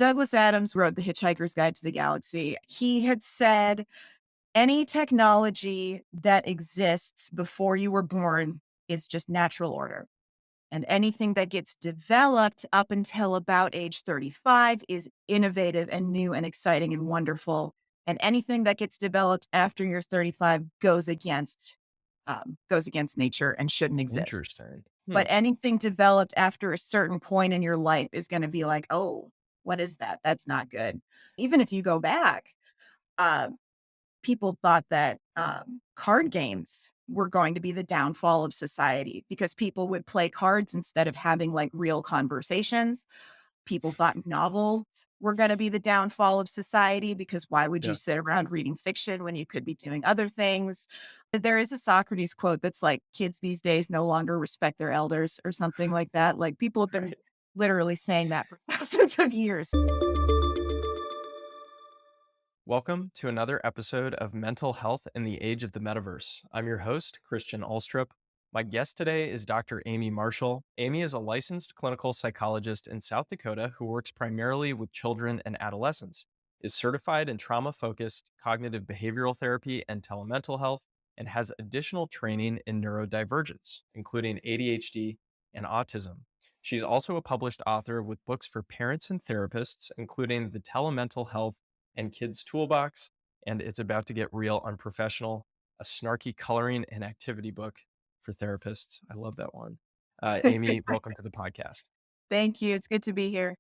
Douglas Adams wrote The Hitchhiker's Guide to the Galaxy. He had said, any technology that exists before you were born is just natural order. And anything that gets developed up until about age 35 is innovative and new and exciting and wonderful. And anything that gets developed after you're 35 goes against nature and shouldn't exist. Interesting. But anything developed after a certain point in your life is going to be like, oh, what is that? That's not good. Even if you go back, um, people thought that card games were going to be the downfall of society because people would play cards instead of having like real conversations. People thought novels were going to be the downfall of society because why would you Yeah. sit around reading fiction when you could be doing other things? There is a Socrates quote that's like, kids these days no longer respect their elders or something like that. Like people have been Right. literally saying that for thousands of years. Welcome to another episode of Mental Health in the Age of the Metaverse. I'm your host, Christian Ulstrup. My guest today is Dr. Amy Marschall. Amy is a licensed clinical psychologist in South Dakota who works primarily with children and adolescents, is certified in trauma-focused cognitive behavioral therapy and telemental health, and has additional training in neurodivergence, including ADHD and autism. She's also a published author with books for parents and therapists, including the Telemental Health and Kids Toolbox, and It's About to Get Real Unprofessional, a snarky coloring and activity book for therapists. I love that one. Amy, welcome to the podcast. Thank you. It's good to be here.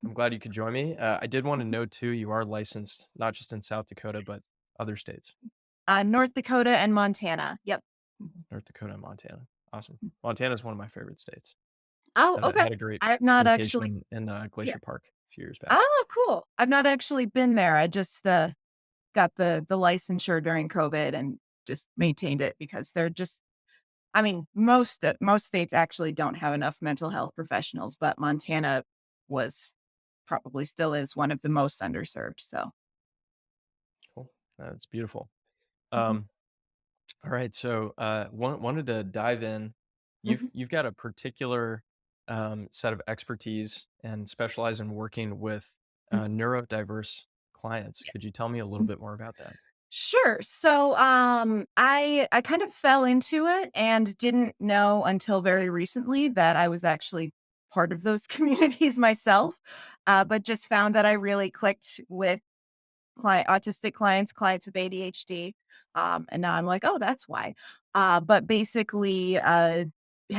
I'm glad you could join me. I did want to note too, you are licensed not just in South Dakota, but other states, North Dakota and Montana. Yep. North Dakota and Montana. Awesome. Montana is one of my favorite states. Oh, Had a, okay. had a great I have not actually. vacation in Yeah. Glacier Park a few years back. Oh, cool. I've not actually been there. I just got the licensure during COVID and just maintained it because they're just. I mean, most states actually don't have enough mental health professionals, but Montana was probably still is one of the most underserved. So. Cool. That's beautiful. Mhm, Um, All right, so wanted to dive in. You've mhm, you've got a particular set of expertise and specialize in working with mhm. neurodiverse clients. Could you tell me a little bit more about that? Sure. So I kind of fell into it and didn't know until very recently that I was actually part of those communities myself. But just found that I really clicked with autistic clients, clients with ADHD. And now I'm like, oh, that's why. But basically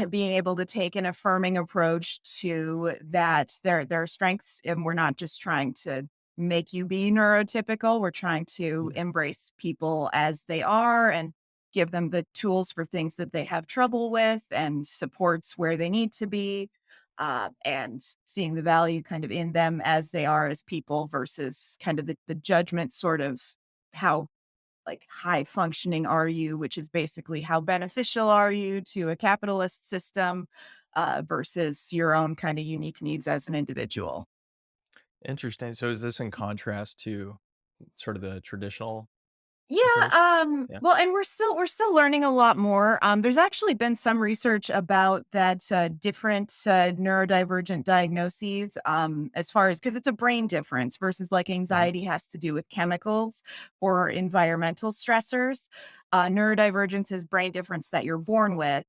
being able to take an affirming approach to that there are strengths and we're not just trying to make you be neurotypical. We're trying to Yeah. embrace people as they are and give them the tools for things that they have trouble with and supports where they need to be, and seeing the value kind of in them as they are as people versus kind of the judgment sort of how like high functioning are you, which is basically how beneficial are you to a capitalist system, versus your own kind of unique needs as an individual. Interesting. So is this in contrast to sort of the traditional Yeah, approach? Yeah. well, and we're still learning a lot more. There's actually been some research about that different neurodivergent diagnoses, as far as because it's a brain difference versus like Mhm. anxiety has to do with chemicals or environmental stressors. Neurodivergence is brain difference that you're born with.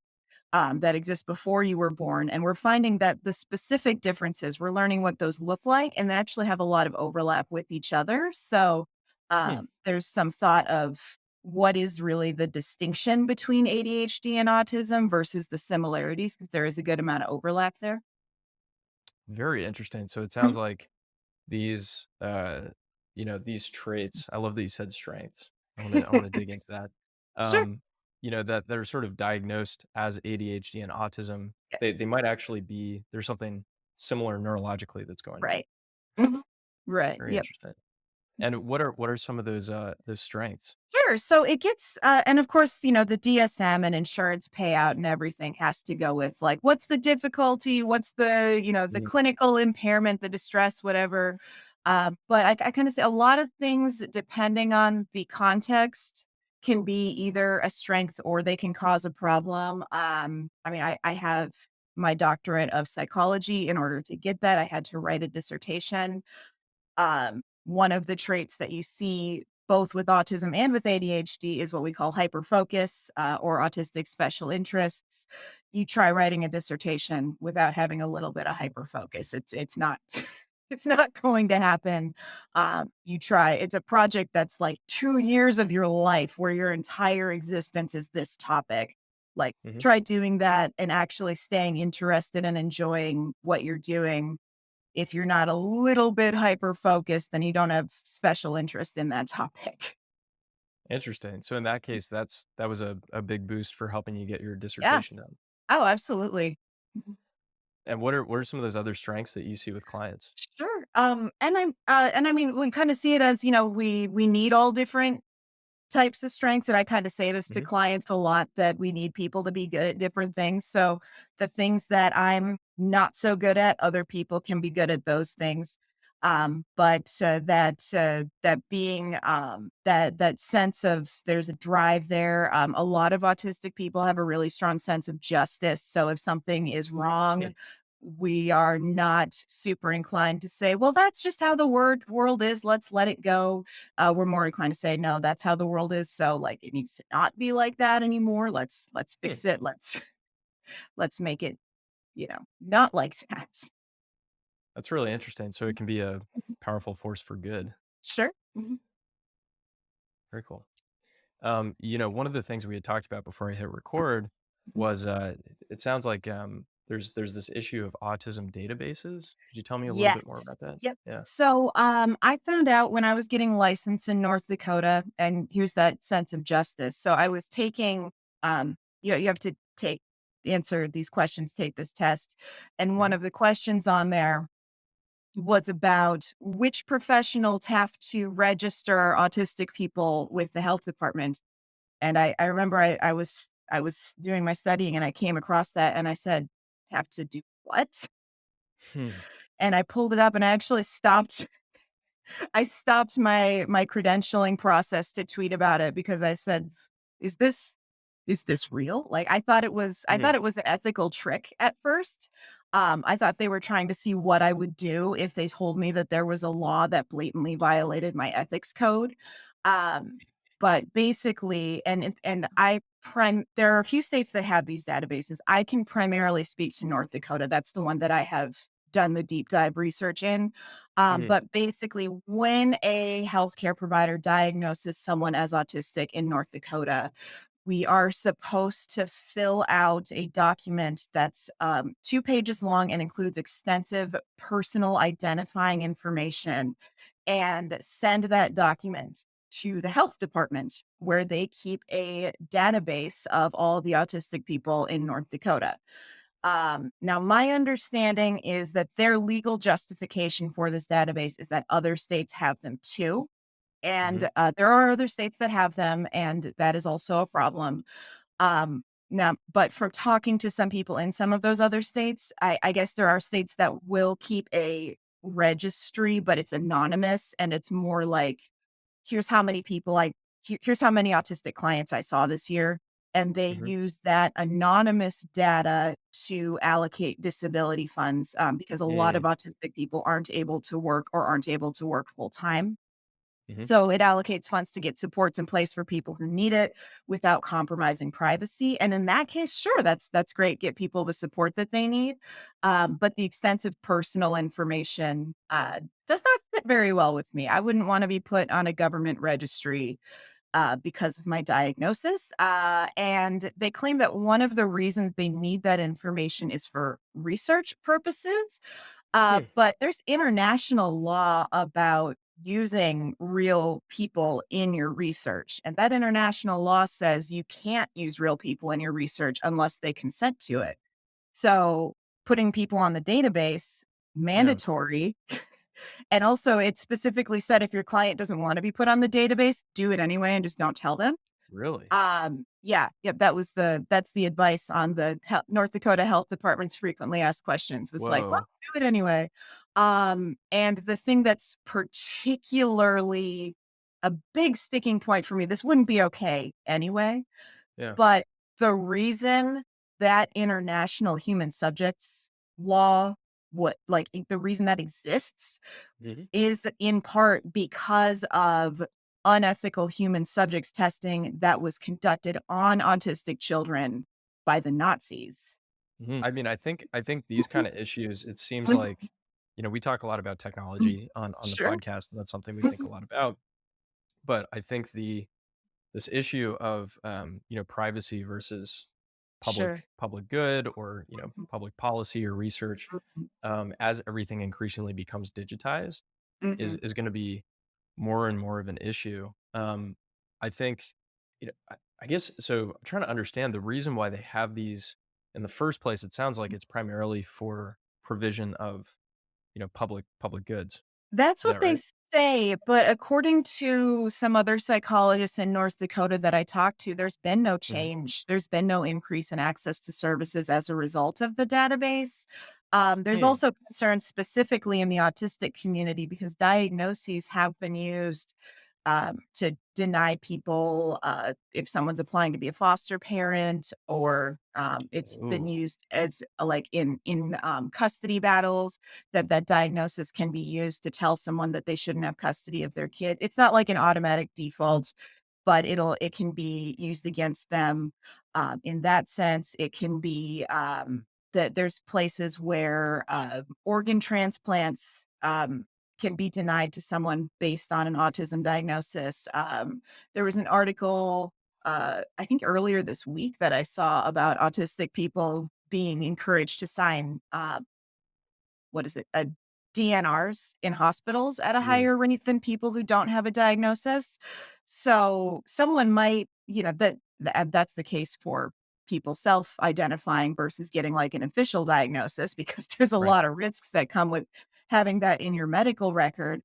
That exists before you were born. And we're finding that the specific differences, we're learning what those look like, and they actually have a lot of overlap with each other. So Hmm. there's some thought of what is really the distinction between ADHD and autism versus the similarities, because there is a good amount of overlap there. Very interesting. So it Mhm. sounds like these these traits. I love that you said strengths. I want to dig into that. Sure. Um, that they're sort of diagnosed as ADHD and autism. They Yes. might actually be there's something similar neurologically that's going on. Right. Mhm. Right. Very Yep. interesting. And what are some of those strengths? Sure. So it gets, and of course, the DSM and insurance payout and everything has to go with like, what's the difficulty? What's the Mhm. clinical impairment, the distress, whatever. But I kind of say a lot of things, depending on the context, can be either a strength or they can cause a problem. I mean, I have my doctorate of psychology. In order to get that, I had to write a dissertation. One of the traits that you see both with autism and with ADHD is what we call hyperfocus, or autistic special interests. You try writing a dissertation without having a little bit of hyperfocus. It's not it's not going to happen. You try. It's a project that's like 2 years of your life, where your entire existence is this topic. Like, Hmm. try doing that and actually staying interested and enjoying what you're doing. If you're not a little bit hyper focused, then you don't have special interest in that topic. Interesting. So in that case, that was a big boost for helping you get your Yeah. dissertation done. Oh, absolutely. Mhm. And what are some of those other strengths that you see with clients? Sure. And I mean, we kind of see it as, we need all different types of strengths, and I kinda say this to Hmm. clients a lot, that we need people to be good at different things. So the things that I'm not so good at, other people can be good at those things. That being, that sense of there's a drive there. A lot of autistic people have a really strong sense of justice. So if something is wrong, we are not super inclined to say, "Well, that's just how the world is. Let's let it go." We're more inclined to say, no, that's how the world is. So like, it needs to not be like that anymore. Let's Hmm. fix it. Let's make it, not like that. That's really interesting. So it can be a Mhm. powerful force for good. Sure. Mhm. Very cool. One of the things we had talked about before I hit record Mhm. was it sounds like there's this issue of autism databases. Could you tell me a little bit more Yes. about that? Yep. Yeah. So I found out when I was getting licensed in North Dakota, and here's that sense of justice. So I was taking, you have to answer these questions, take this test. And one Hmm. of the questions on there was about which professionals have to register autistic people with the health department. And I remember I was doing my studying, and I came across that, and I said, "Have to do what?" Hmm. And I pulled it up, and I actually stopped I stopped my credentialing process to tweet about it, because I said, "Is this real?" Like, I Hmm. thought it was an ethical trick at first. I thought they were trying to see what I would do if they told me that there was a law that blatantly violated my ethics code. Um, but basically, there are a few states that have these databases. I can primarily speak to North Dakota. That's the one that I have done the deep dive research in. Hmm. But basically, when a healthcare provider diagnoses someone as autistic in North Dakota, we are supposed to fill out a document that's 2 pages long and includes extensive personal identifying information, and send that document to the health department, where they keep a database of all the autistic people in North Dakota. Now, my understanding is that their legal justification for this database is that other states have them too. Hmm. And there are other states that have them, and that is also a problem. But from talking to some people in some of those other states, I guess there are states that will keep a registry, but it's anonymous, and it's more like, here's how many people here's how many autistic clients I saw this year. And they Hmm. use that anonymous data to allocate disability funds, because a lot of Hmm. autistic people aren't able to work, or aren't able to work full time. Hmm. So it allocates funds to get supports in place for people who need it without compromising privacy. And in that case, sure, that's great. Get people the support that they need. But the extensive personal information does not fit very well with me. I wouldn't want to be put on a government registry because of my diagnosis. And they claim that one of the reasons they need that information is for research purposes. Hmm. But there's international law about using real people in your research. And that international law says you can't use real people in your research unless they consent to it. So putting people on the database, Yeah. mandatory. And also, it specifically said if your client doesn't want to be put on the database, do it anyway and just don't tell them. Really? Yeah, yep, that's the advice on the North Dakota Health Department's frequently asked questions, was like, "Well, Whoa. do it anyway." And the thing that's particularly a big sticking point for me, this wouldn't be okay anyway, Yeah. but the reason that international human subjects law, the reason that exists Mhm. is in part because of unethical human subjects testing that was conducted on autistic children by the Nazis. I mean, I think these kind of issues, it seems Mhm. like, we talk a lot about Mhm. technology on the Sure. podcast, and that's something we think a Mhm. lot about. But I think this issue of privacy versus Sure. public good, or Mhm. public policy or research, Mhm. as everything increasingly becomes digitized, is Mhm. is going to be more and more of an issue. I think, I guess so. I'm trying to understand the reason why they have these in the first place. It sounds like it's primarily for provision of public goods. That's Is what that they right? say, but according to some other psychologists in North Dakota that I talked to, there's been no Hmm. change. There's been no increase in access to services as a result of the database. There's Hmm. also concerns specifically in the autistic community because diagnoses have been used to deny people if someone's applying to be a foster parent, or it's been Oh, used as like in custody battles that diagnosis can be used to tell someone that they shouldn't have custody of their kid. It's not like an automatic default, but it can be used against them. In that sense, it can be that there's places where organ transplants can be denied to someone based on an autism diagnosis. There was an article, I think earlier this week, that I saw about autistic people being encouraged to sign what is it? DNRs in hospitals at a mm, higher rate than people who don't have a diagnosis. So someone might, that's the case for people self-identifying versus getting like an official diagnosis because there's a right. lot of risks that come with having that in your medical record.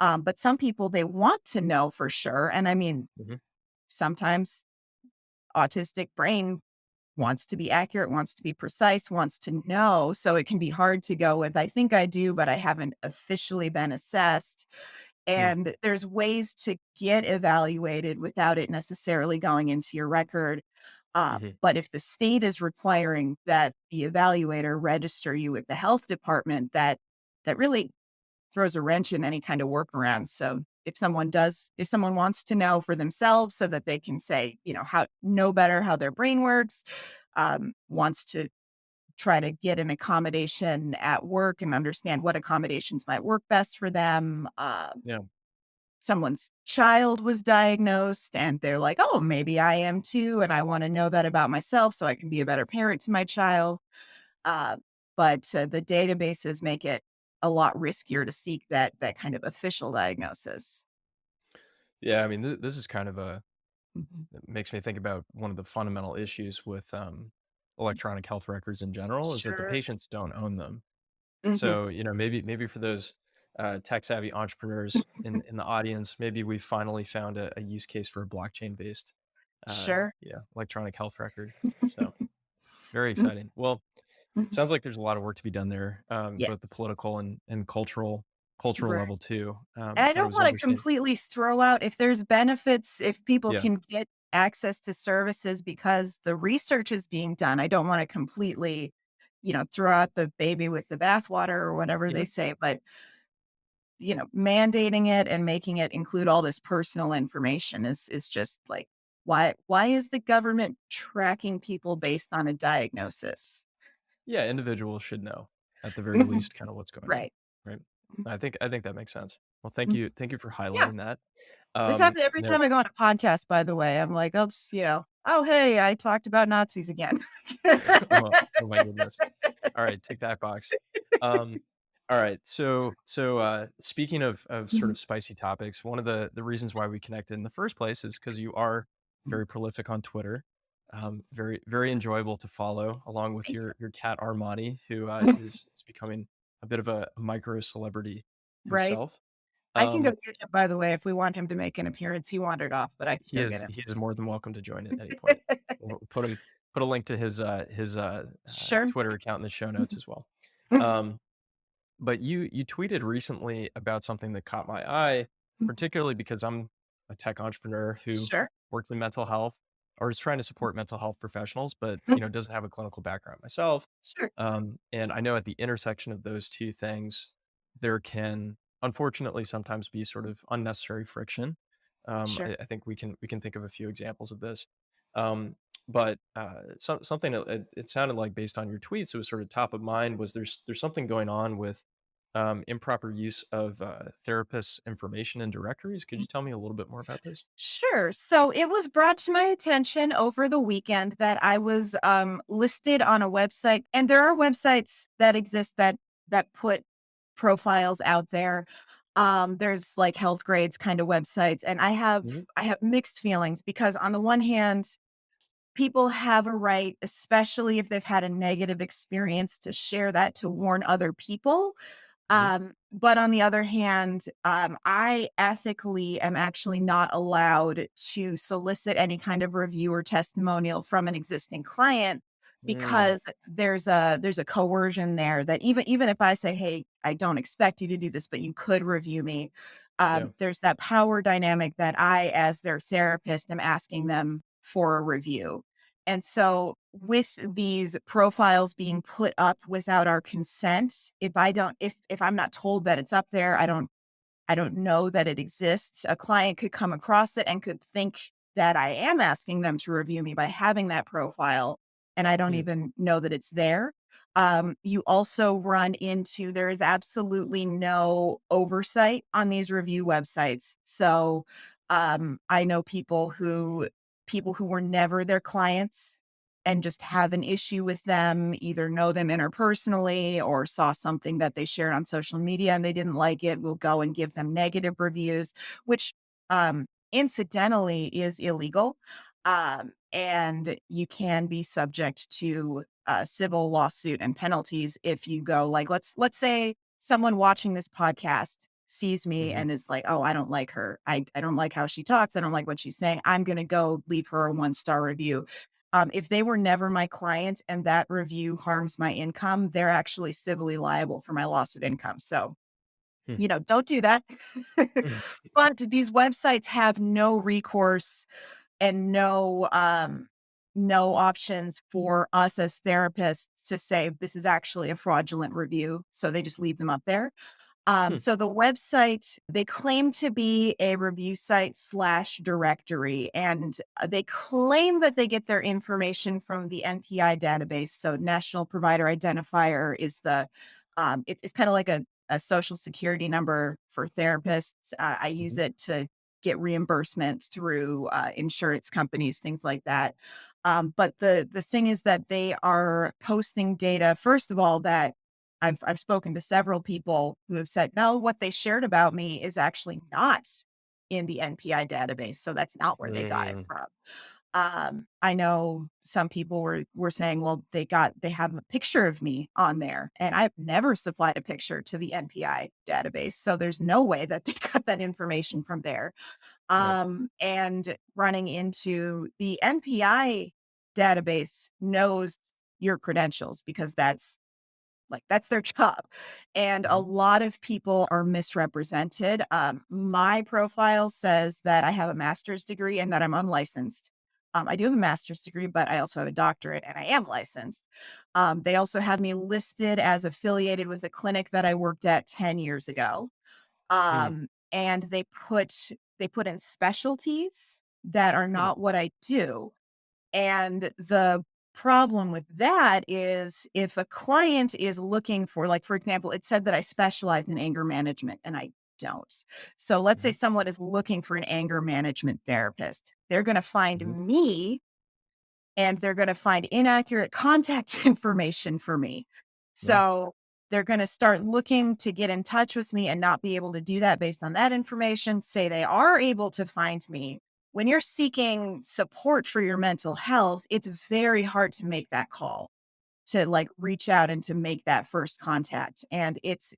But some people they want to know for sure. And I mean, Hmm. sometimes autistic brain wants to be accurate, wants to be precise, wants to know. So it can be hard to go with, I think I do, but I haven't officially been assessed. Mm, And there's ways to get evaluated without it necessarily going into your record. hmm. But if the state is requiring that the evaluator register you with the health department, that really throws a wrench in any kind of workaround. So if someone wants to know for themselves so that they can say, how know better how their brain works, wants to try to get an accommodation at work and understand what accommodations might work best for them. Yeah. Someone's child was diagnosed and they're like, oh, maybe I am too. And I want to know that about myself so I can be a better parent to my child. Uh, but the databases make it a lot riskier to seek that kind of official diagnosis. Yeah. I mean, this is kind of Mhm. it makes me think about one of the fundamental issues with electronic health records in general, is that the Sure. patients don't own them. Mhm. So, maybe for those tech savvy entrepreneurs in the audience, maybe we finally found a use case for a blockchain based, Sure. electronic health record. So very exciting. Well, Mhm. sounds like there's a lot of work to be done there, Yeah. both the political and cultural Right. level too. And I Thought it don't was wanna interesting. completely throw out if there's benefits, if people Yeah. can get access to services because the research is being done. I don't wanna completely, throw out the baby with the bathwater or whatever they Mhm. say, but, mandating it and making it include all this personal information is just like, why is the government tracking people based on a diagnosis? Yeah, individuals should know at the very Mhm. least kind of what's going on, Right. right? Mhm. I think that makes sense. Well, Mhm. thank you for Yeah. highlighting that. This happens every Now, time I go on a podcast, by the way. I'm like, "Oops," "Oh, hey, I talked about Nazis again." oh my goodness. All right, tick that box. Um, all right, speaking of sort Mhm. of spicy topics, one of the reasons why we connected in the first place is because you are Mhm. very prolific on Twitter. Very enjoyable to follow, along with Thank your cat Armani, who you. is becoming a bit of a micro celebrity Right? himself. I can go Um, get him, by the way, if we want him to make an appearance. He wandered off, but I can go get him. he is more than welcome to join at any point. We'll put a link to his Sure. Twitter account in the show notes Mhm. as well. Mhm. Um, But you tweeted recently about something that caught my eye, Mhm. particularly because I'm a tech entrepreneur who Sure. works in mental health. or is trying to support mental health professionals, but, doesn't have a clinical background myself. Sure. And I know at the intersection of those two things, there can unfortunately sometimes be sort of unnecessary friction. Sure. I think we can think of a few examples of this. Um, but something that it sounded like based on your tweets, it was sort of top of mind was there's something going on with improper use of therapists' information in directories. Could you tell me a little bit more about this? Sure. So it was brought to my attention over the weekend that I was listed on a website, and there are websites that exist that put profiles out there. There's like health grades kind of websites, and Hmm. I have mixed feelings because on the one hand, people have a right, especially if they've had a negative experience, to share that to warn other people. Hmm. But on the other hand, I ethically am actually not allowed to solicit any kind of review or testimonial from an existing client Mm, because there's a coercion there that even if I say, "Hey, I don't expect you to do this, but you could review me," yeah. there's that power dynamic that I, as their therapist, am asking them for a review. And so with these profiles being put up without our consent, if I'm not told that it's up there, I don't know that it exists. A client could come across it and could think that I am asking them to review me by having that profile, and I don't Mm, even know that it's there. You also run into there is absolutely no oversight on these review websites. So I know people who were never their clients and just have an issue with them, either know them interpersonally or saw something that they shared on social media and they didn't like it, will go and give them negative reviews, which incidentally is illegal. And you can be subject to a civil lawsuit and penalties if you go like let's say someone watching this podcast sees me mhm, and is like, "Oh, I don't like her. I don't like how she talks. I don't like what she's saying. I'm gonna go leave her a 1-star review." If they were never my client and that review harms my income, they're actually civilly liable for my loss of income. So, hmm, don't do that. mhm, But these websites have no recourse and no options for us as therapists to say this is actually a fraudulent review. So they just leave them up there. hmm, So the website, they claim to be a review site slash directory, and they claim that they get their information from the NPI database. So National Provider Identifier is it's kind of like a social security number for therapists. I use mhm, it to get reimbursement through insurance companies, things like that. But the thing is that they are posting data, first of all, that I've spoken to several people who have said, "No, what they shared about me is actually not in the NPI database, so that's not where they got it mm, from." I know some people were saying, "Well, they have a picture of me on there, and I've never supplied a picture to the NPI database, so there's no way that they got that information from there." right, And running into the NPI database knows your credentials because that's their job. And a mhm, lot of people are misrepresented. My profile says that I have a master's degree and that I'm unlicensed. I do have a master's degree, but I also have a doctorate and I am licensed. They also have me listed as affiliated with a clinic that I worked at 10 years ago. mm, And they put in specialties that are hmm, not what I do. And the problem with that is if a client is looking for, like, for example, it said that I specialize in anger management and I don't. So let's say mhm, someone is looking for an anger management therapist. They're going to find mhm, me and they're going to find inaccurate contact information for me. yeah, So they're going to start looking to get in touch with me and not be able to do that based on that information. Say they are able to find me. When you're seeking support for your mental health, it's very hard to make that call, to like reach out and to make that first contact. And it's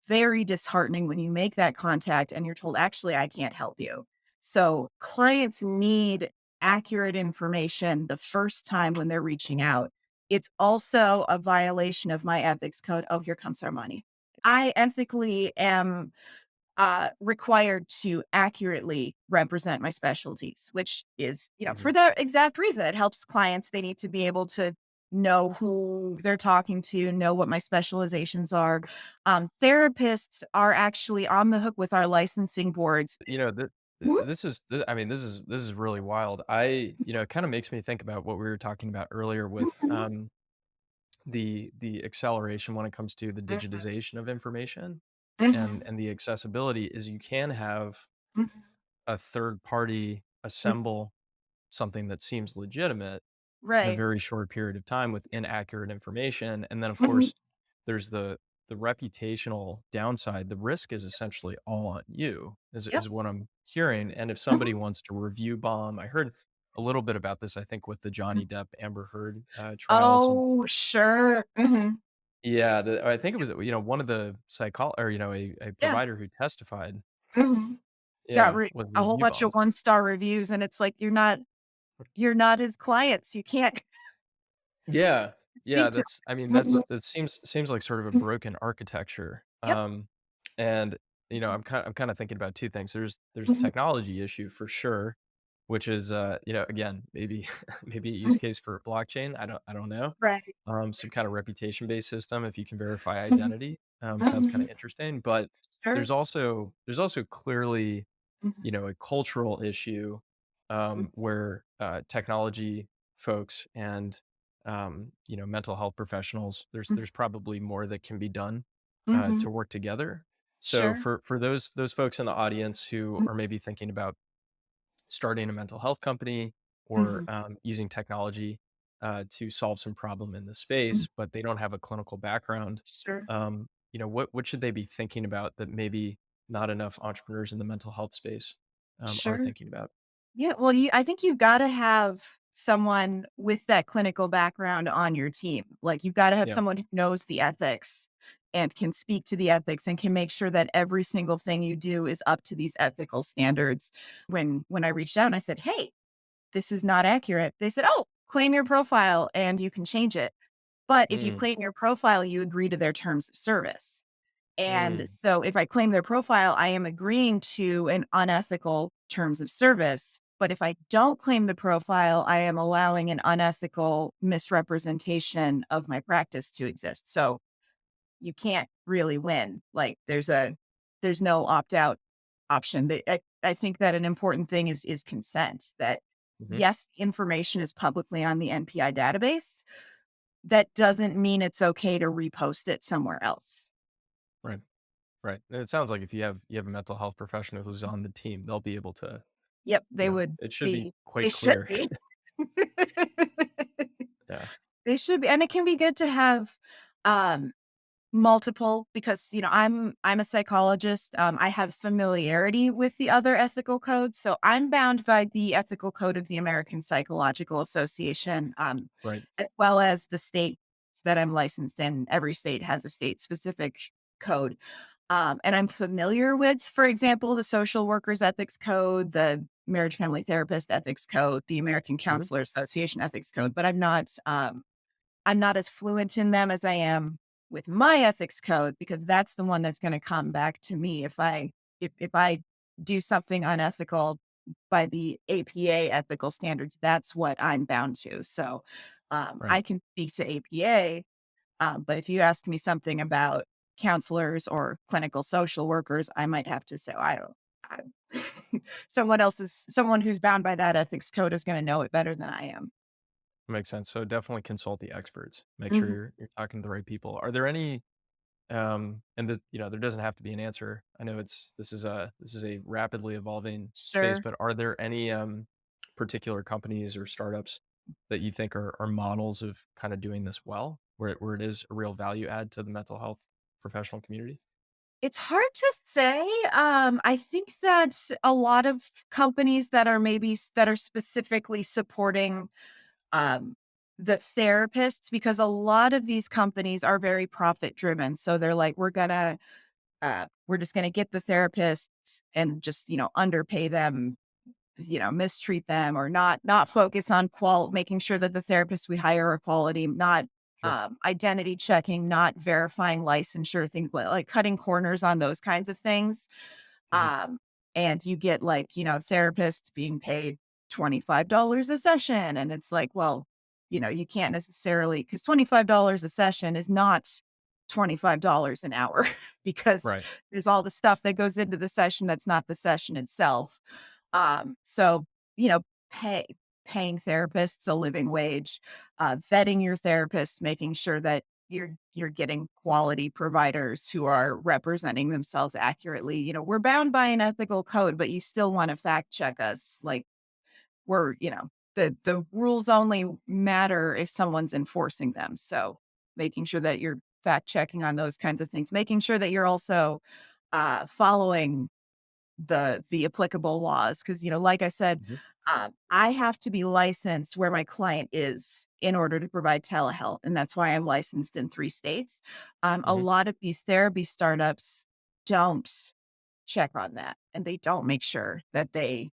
very disheartening when you make that contact and you're told, actually, I can't help you. So clients need accurate information the first time when they're reaching out. It's also a violation of my ethics code. Oh, here comes our money. I ethically am required to accurately represent my specialties, which is, Mhm. for that exact reason. It helps clients. They need to be able to know who they're talking to, know what my specializations are. Therapists are actually on the hook with our licensing boards. You know, Mhm, this is I mean, this is really wild. It kind of makes me think about what we were talking about earlier with mhm, the acceleration when it comes to the mhm, digitization of information mhm, and the accessibility is you can have mhm, a third party mhm. assemble something that seems legitimate in a Right. very short period of time with inaccurate information. And then, of Mhm. course, there's the reputational downside. The risk is essentially all on you, Yep. is what I'm hearing. And if somebody Mhm, wants to review bomb, I heard a little bit about this, I think, with the mhm. Johnny Depp Amber Heard trials. And Oh, sure. Mhm. yeah, I think it was, one of the or, a Yeah. provider who testified. Mhm. Got Yeah, with a whole review bunch of bombs. one-star reviews, and it's like, you're not his clients. You can't Yeah. Yeah, speak to that's I mean, them. that seems like sort of a Mhm. broken architecture. Yep. And, Mhm. I'm kinda thinking about 2 things. There's a Mhm. technology issue for sure, which is, again, maybe maybe a use Mhm. case for blockchain, I don't know. Right. Some kind of reputation-based system if you can verify Mhm. identity, sounds kinda Mhm. interesting, but Sure. there's also clearly Mhm. a cultural issue, where, technology folks and, mental health professionals, Mhm. there's probably more that can be done, Mhm. to work together. So Sure. for those folks in the audience who Mhm. are maybe thinking about starting a mental health company or, Mhm. using technology, to solve some problem in the Mhm. space, but they don't have a clinical background, Sure. what should they be thinking about that maybe not enough entrepreneurs in the mental health space, are Sure. thinking about? Yeah, well, I think you've gotta have someone with that clinical background on your team. Like, you've gotta have Yeah. someone who knows the ethics and can speak to the ethics and can make sure that every single thing you do is up to these ethical standards. When I reached out and I said, "Hey, this is not accurate," they said, "Oh, claim your profile and you can change it. But if you Mm, claim your profile, you agree to their terms of service." And mm, so if I claim their profile, I am agreeing to an unethical terms of service. But if I don't claim the profile, I am allowing an unethical misrepresentation of my practice to exist. So you can't really win. Like there's no opt out option. I think that an important thing is consent. That mhm. yes, information is publicly on the NPI database. That doesn't mean it's okay to repost it somewhere else. Right, right. And it sounds like if you have a mental health professional who's on the team, they'll be able to, Yep, they would it should be be. They quite should clear. be. Yeah. They should be, and it can be good to have, um, multiple because, I'm a psychologist, I have familiarity with the other ethical codes, so I'm bound by the ethical code of the American Psychological Association, Right. as well as the states that I'm licensed in. Every state has a state-specific code. And I'm familiar with, for example, the social workers ethics code, the marriage family therapist ethics code, the American Mhm. Counselor Association ethics code, but I'm not as fluent in them as I am with my ethics code because that's the one that's going to come back to me if I do something unethical by the APA ethical standards. That's what I'm bound to. So Right. I can speak to APA, but if you ask me something about counselors or clinical social workers, I might have to say, I don't. I, someone who's bound by that ethics code is going to know it better than I am. Makes sense. So definitely consult the experts. Make sure Mhm. you're talking to the right people. Are there any and there doesn't have to be an answer. I know this is a rapidly evolving space, Sure. but are there any particular companies or startups that you think are models of kind of doing this well, where it is a real value add to the mental health professional community? It's hard to say. I think that a lot of companies that are that are specifically supporting um, the therapists, because a lot of these companies are very profit driven. So they're like, we're just gonna get the therapists and just underpay them, mistreat them or not focus on making sure that the therapists we hire are quality, not Sure. identity checking, not verifying licensure, things like cutting corners on those kinds of things. Mhm. Um, and you get like, therapists being paid $25 a session. And it's like, well, you can't necessarily, because $25 a session is not $25 an hour because Right. there's all the stuff that goes into the session that's not the session itself. So, you know, pay paying therapists a living wage, vetting your therapists, making sure that you're getting quality providers who are representing themselves accurately. We're bound by an ethical code, but you still want to fact check us. Like the rules only matter if someone's enforcing them. So making sure that you're fact checking on those kinds of things, making sure that you're also following the applicable laws, because like I said, Mhm. I have to be licensed where my client is in order to provide telehealth, and that's why I'm licensed in 3 states. A Mhm. lot of these therapy startups don't check on that, and they don't make sure that the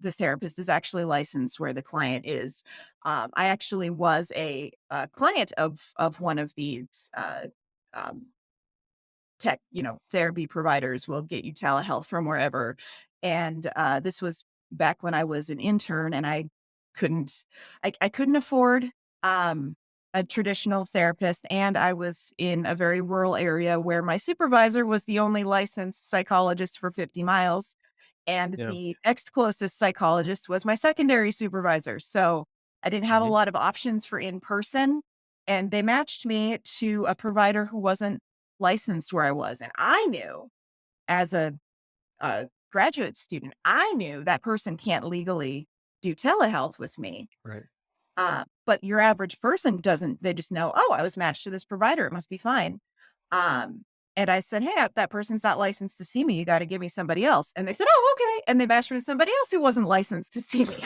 therapist is actually licensed where the client is. I actually was a client of one of these, um tech, therapy providers will get you telehealth from wherever. And this was back when I was an intern and couldn't I couldn't afford um a traditional therapist, and I was in a very rural area where my supervisor was the only licensed psychologist for 50 miles. And Yeah. the next closest psychologist was my secondary supervisor. So I didn't have a Mhm. lot of options for in person. And they matched me to a provider who wasn't licensed where I was. And I knew as a graduate student, I knew that person can't legally do telehealth with me. Right. But your average person doesn't, they just know, oh, I was matched to this provider. It must be fine. And I said, hey, that person's not licensed to see me. You got to give me somebody else. And they said, oh, okay. And they matched me to somebody else who wasn't licensed to see me.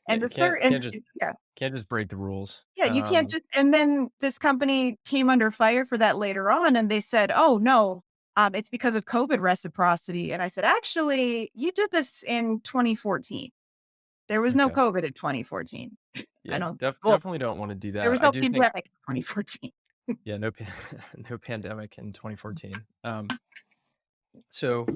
Yeah, And the you third, and yeah, can't just break the rules. yeah, you can't just, and then this company came under fire for that later on. And they said, oh, no, it's because of COVID reciprocity. And I said, actually, you did this in 2014. There was no Okay. COVID in 2014. I Yeah, don't, well, definitely don't wanna do there that. was I no do think pandemic in 2014. yeah, no no pandemic in 2014. So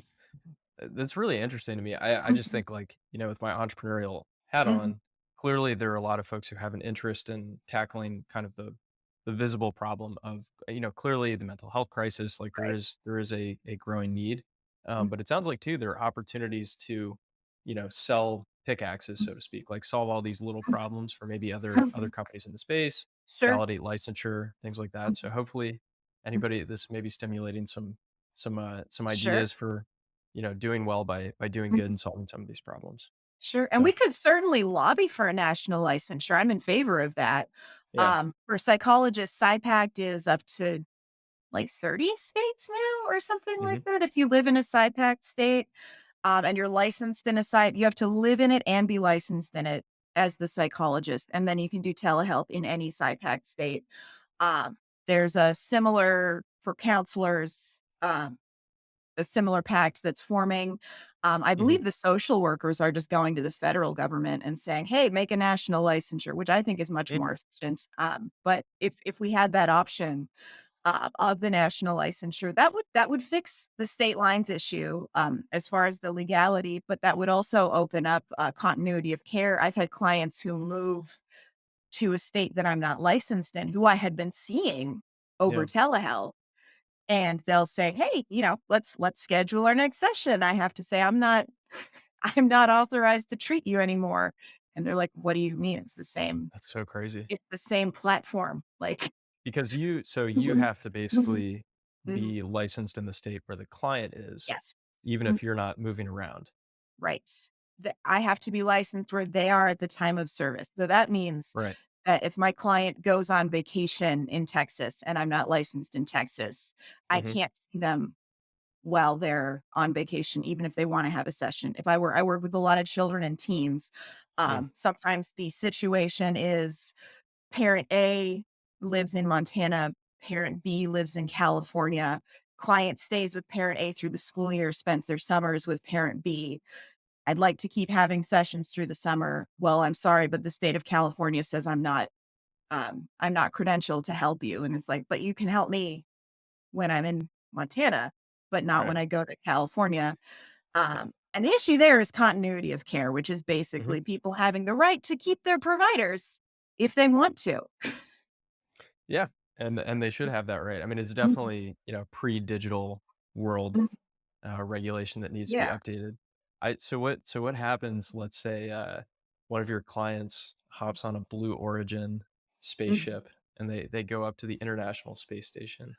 that's really interesting to me. I just think like, with my entrepreneurial hat Mhm. on, clearly there are a lot of folks who have an interest in tackling kind of the visible problem of, clearly the mental health crisis, like Right. there is a growing need. Mhm. But it sounds like too there are opportunities to, sell pickaxes, so to speak, like solve all these little problems for maybe other Mhm. companies in the space, Sure. validate licensure, things like that. So hopefully Mhm. anybody this may be stimulating some Sure. ideas for doing well by doing good Mhm. and solving some of these problems. Sure, and we So, could certainly lobby for a national licensure. I'm in favor of that. yeah. For psychologists, PsyPact is up to, like, 30 states now or something Mhm. like that. If you live in a PsyPact state, and you're licensed in a site, you have to live in it and be licensed in it as the psychologist, and then you can do telehealth in any PsyPact state. There's a similar for counselors, a similar pact that's forming. I Mhm. believe the social workers are just going to the federal government and saying, "Hey, make a national licensure," which I think is much Mm. more efficient. But if we had that option of the national licensure, that would fix the state lines issue as far as the legality. But that would also open up continuity of care. I've had clients who move to a state that I'm not licensed in, who I had been seeing over Yeah, telehealth, and they'll say, "Hey, let's schedule our next session." I have to say, "I'm not I'm not authorized to treat you anymore." And they're like, "What do you mean? that's so crazy. It's the same platform." Like, Because you mhm, have to mhm, basically mhm. be licensed in the state where the client is, Yes. even Mm, if you're not moving around. right. I have to be licensed where they are at the time of service. So that means Right. that if my client goes on vacation in Texas and I'm not licensed in Texas, I Mhm. can't see them while they're on vacation, even if they wanna have a session. I work with a lot of children and teens. Mm. Sometimes the situation is parent A lives in Montana, parent B lives in California. Client stays with parent A through the school year, spends their summers with parent B. I'd like to keep having sessions through the summer. Well, I'm sorry, but the state of California says I'm not credentialed to help you. And it's like, but you can help me when I'm in Montana. but not when Right. I go to California. And the issue there is continuity of care, which is Mhm. basically people having the right to keep their providers if they want to. Yeah, and they should have that right. I mean, it's Mhm, definitely, pre-digital world, mhm. regulation that needs to be Yeah. updated. So what happens, let's say, one of your clients hops on a Blue Origin Mhm. spaceship and they go up to the International Space Station.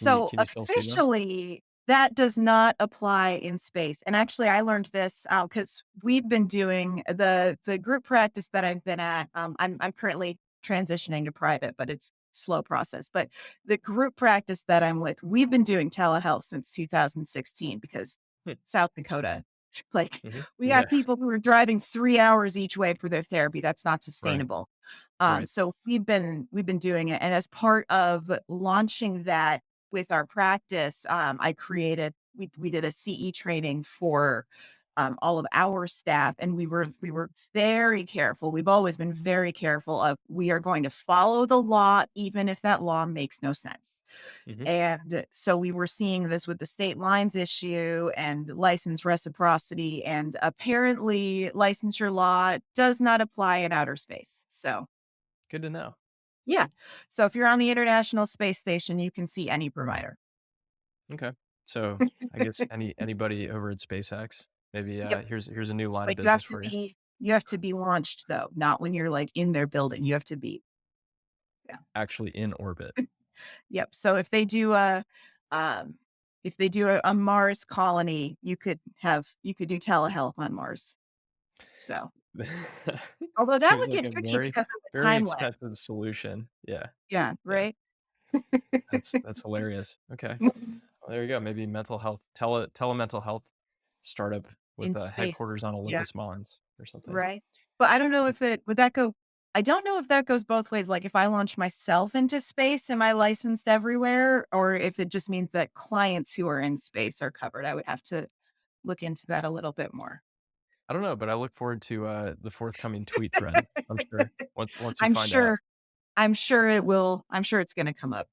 Can you So can you still see them? officially, that does not apply in space. And actually, I learned this because we've been doing the group practice that I've been at. I'm currently transitioning to private, but it's slow process. But the group practice that I'm with, we've been doing telehealth since 2016 because Hmm, South Dakota, like mhm. we got Yeah, people who are driving 3 hours each way for their therapy. That's not right, sustainable. right. So we've been doing it, and as part of launching that with our practice, we did a CE training for all of our staff, and we were very careful. We've always been very careful of we are going to follow the law, even if that law makes no sense. Mhm. And so we were seeing this with the state lines issue and license reciprocity, and apparently licensure law does not apply in outer space. So Good to know. yeah. So if you're on the International Space Station, you can see any provider. Okay. So, I guess anybody over at SpaceX, maybe, Yep. here's a new line of But business for you. you have to be launched though, not when you're like in their building. You have to be yeah. Actually in orbit. Yep. So um if they do a Mars colony, you could do telehealth on Mars. So although that Seems would like get a tricky very, because of the very time lag. expensive solution. Yeah, Yeah, yeah. right? That's hilarious. Okay. Well, there you go. Maybe mental health telemental health startup In with, space. headquarters on Yeah. Olympus Mons or something. Right. But I don't know if it would that go I don't know if that goes both ways, like, if I launch myself into space, am I licensed everywhere? Or if it just means that clients who are in space are covered. I would have to look into that a little bit more. I don't know, but I look forward to, the forthcoming tweet thread, I'm sure, once you I'm find out. sure I'm sure it's gonna come up.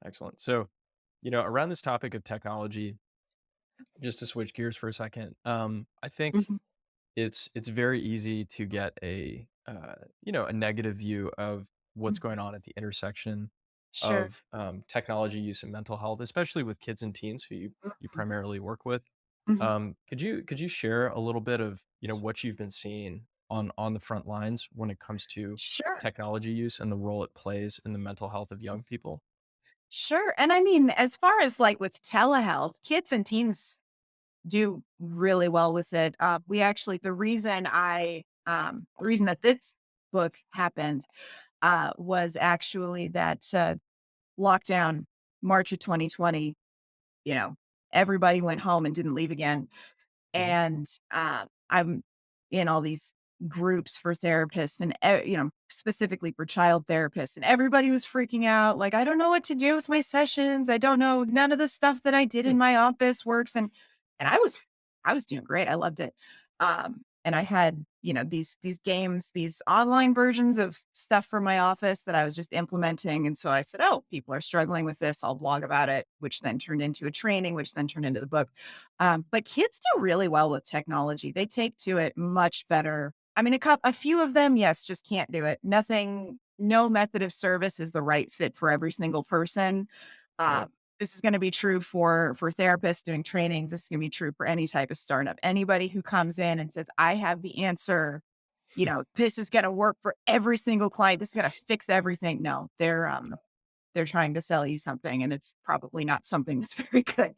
Excellent. So, around this topic of technology, just to switch gears for a second, I think Mhm, it's very easy to get a negative view of what's mhm. going on at the intersection Sure. of technology use and mental health, especially with kids and teens who you Mhm, primarily work with. mhm. Could you share a little bit of what you've been seeing on the front lines when it comes to Sure. technology use and the role it plays in the mental health of young people? Sure, and I mean, as far as, like, with telehealth, kids and teens do really well with it. We actually the reason that this book happened was actually that lockdown, March of 2020. You know, everybody went home and didn't leave again, Hmm. and I'm in all these groups for therapists and specifically for child therapists, and everybody was freaking out like, I don't know what to do with my sessions, I don't know, none of the stuff that I did Hmm. in my office works. And I was doing great, I loved it. And I had these games, these online versions of stuff for my office that I was just implementing. And so I said, oh, people are struggling with this, I'll blog about it, which then turned into a training, which then turned into the book. But kids do really well with technology. They take to it much better. I mean, a few of them, yes, just can't do it. No method of service is the right fit for every single person. Uh, Right. this is going to be true for therapists doing trainings. This is going to be true for any type of startup. Anybody who comes in and says, "I have the answer," this is going to work for every single client. This is going to fix everything. No, they're trying to sell you something, and it's probably not something that's very good.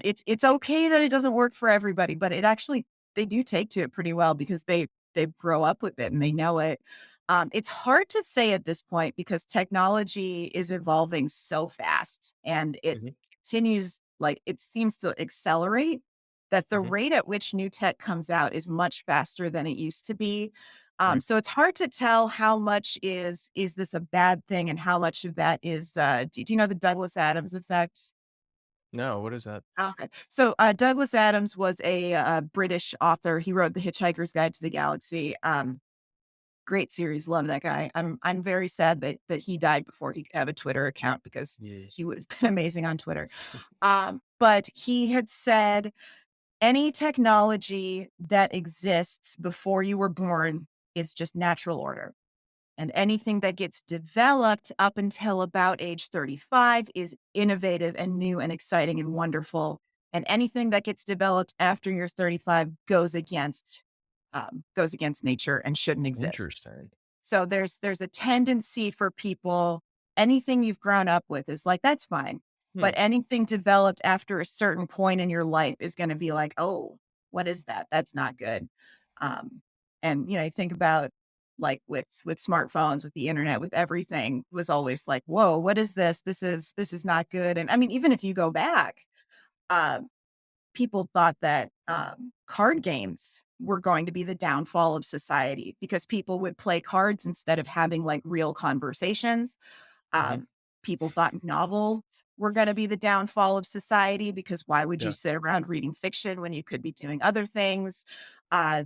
It's okay that it doesn't work for everybody, but they do take to it pretty well because they grow up with it and they know it. It's hard to say at this point because technology is evolving so fast and it Hmm. continues like it seems to accelerate that the Hmm. rate at which new tech comes out is much faster than it used to be. Right. So it's hard to tell how much is this a bad thing and how much of that is do you know the Douglas Adams effect? No, what is that? Okay. So Douglas Adams was a British author. He wrote The Hitchhiker's Guide to the Galaxy. Great series. Love that guy. I'm very sad that he died before he could have a Twitter account because Yeah. he would have been amazing on Twitter. But he had said any technology that exists before you were born is just natural order. And anything that gets developed up until about age 35 is innovative and new and exciting and wonderful. And anything that gets developed after you're 35 goes against nature and shouldn't exist. Interesting. So there's a tendency for people, anything you've grown up with is like, that's fine. Hmm. But anything developed after a certain point in your life is going to be like, oh, what is that? That's not good. Um, and you think about like with smartphones, with the internet, with everything was always like, whoa, what is this? This is not good. And I mean, even if you go back, um, people thought that card games were going to be the downfall of society because people would play cards instead of having like real conversations. Hmm. Um, People thought novels were going to be the downfall of society because why would you Yeah. sit around reading fiction when you could be doing other things? Uh,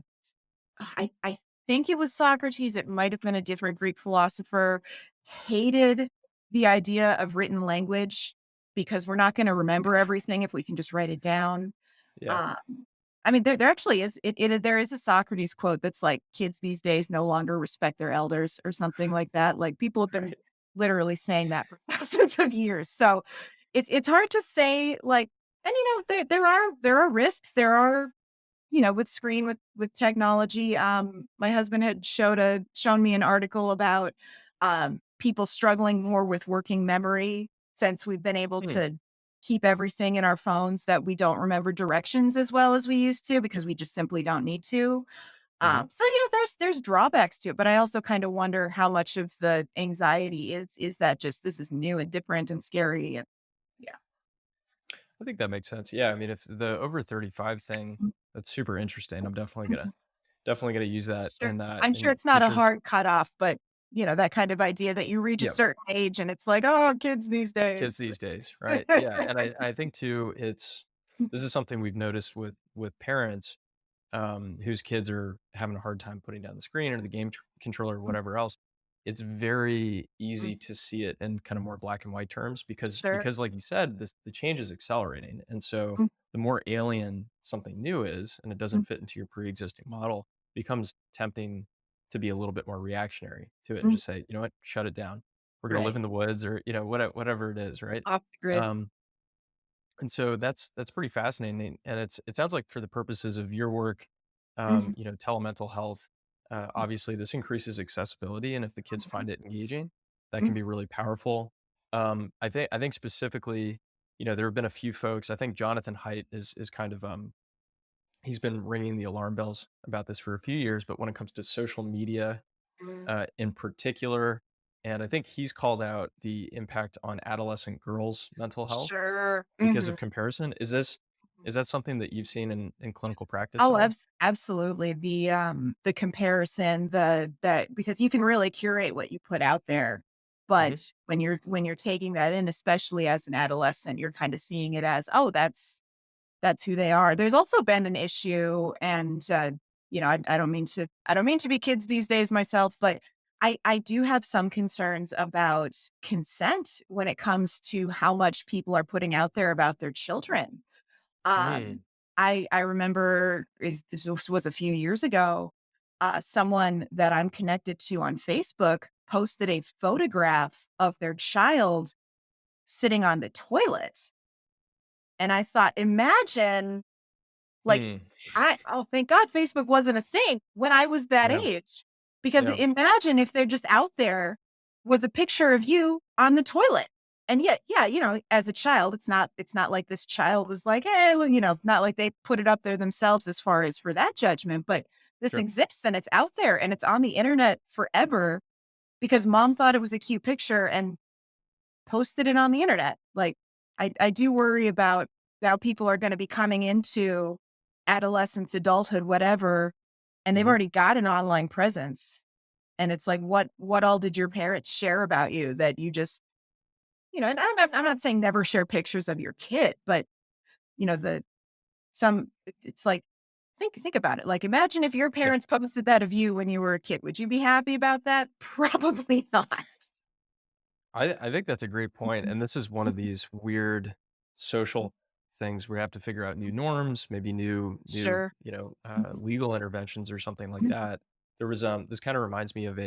I think it was Socrates. It might have been a different Greek philosopher. Hated the idea of written language because we're not going to remember everything if we can just write it down. Yeah. um, I mean, there actually is there is a Socrates quote that's like, "Kids these days no longer respect their elders," or something like that. Like, people have been Right. literally saying that for thousands of years. So, it's hard to say, like, and, there are risks. There are, with screen with technology. My husband had shown me an article about, people struggling more with working memory since we've been able Hmm. to keep everything in our phones, that we don't remember directions as well as we used to because we just simply don't need to. Hmm. So, there's drawbacks to it, but I also kind of wonder how much of the anxiety is that just this is new and different and scary, and yeah. I think that makes sense. Yeah. I mean, if the over 35 thing, Mhm, that's super interesting. I'm mhm. definitely gonna use that Sure. I'm sure in it's not a future. hard cutoff, but, that kind of idea that you reach a Yeah. certain age and it's like, "Oh, kids these Kids days." these days, right? Yeah. And I think too, this is something we've noticed with parents whose kids are having a hard time putting down the screen or the controller or whatever else, it's very easy to see it in kind of more black and white terms Sure. like you said, the change is accelerating. And so Mm, the more alien something new is and it mm, doesn't fit into your pre-existing model, becomes tempting to be a little bit more reactionary to it and mm. just say, you know what, shut it down. We're gonna live Right. in the woods or whatever it is, right? Off the grid. Um, and so that's pretty fascinating, and it sounds like for the purposes of your work, Mhm, telemental health, obviously this increases accessibility, and if the kids mhm, find it engaging, that mhm. can be really powerful. I think specifically, there have been a few folks. I think Jonathan Haidt is kind of he's been ringing the alarm bells about this for a few years, but when it comes to social media, Mm. in particular, and I think he's called out the impact on adolescent girls' mental health Sure. because of Mhm. comparison. Is that something that you've seen in clinical practice at Oh, all? absolutely. The comparison, the that because you can really curate what you put out there, Mhm, but when you're taking that in, especially as an adolescent, you're kind of seeing it as, "Oh, that's who they are." There's also been an issue, and, I don't mean to be kids these days myself, but I do have some concerns about consent when it comes to how much people are putting out there about their children. mm, I remember this was a few years ago, someone that I'm connected to on Facebook posted a photograph of their child sitting on the toilet, and I thought, imagine, like, mm, thank God Facebook wasn't a thing when I was that yeah, age, because yeah, imagine if they're just out there was a picture of you on the toilet. And yet, yeah, as a child, it's not like this child was like, "Hey," well, not like they put it up there themselves as far as for that judgment, but this sure, exists and it's out there and it's on the internet forever because mom thought it was a cute picture and posted it on the internet. Like, I do worry about how people are gonna be coming into adolescence, adulthood, whatever, and they've mhm, already got an online presence. And it's like, what all did your parents share about you that you just, and I'm not saying never share pictures of your kid, but, the some it's like think about it. Like, imagine if your Yeah. parents posted that of you when you were a kid. Would you be happy about that? Probably not. I think that's a great point, Mhm, and this is one of mhm, these weird social things where we have to figure out new norms, maybe sure. Mhm, legal interventions or something like mhm. that. There was, this kinda reminds me of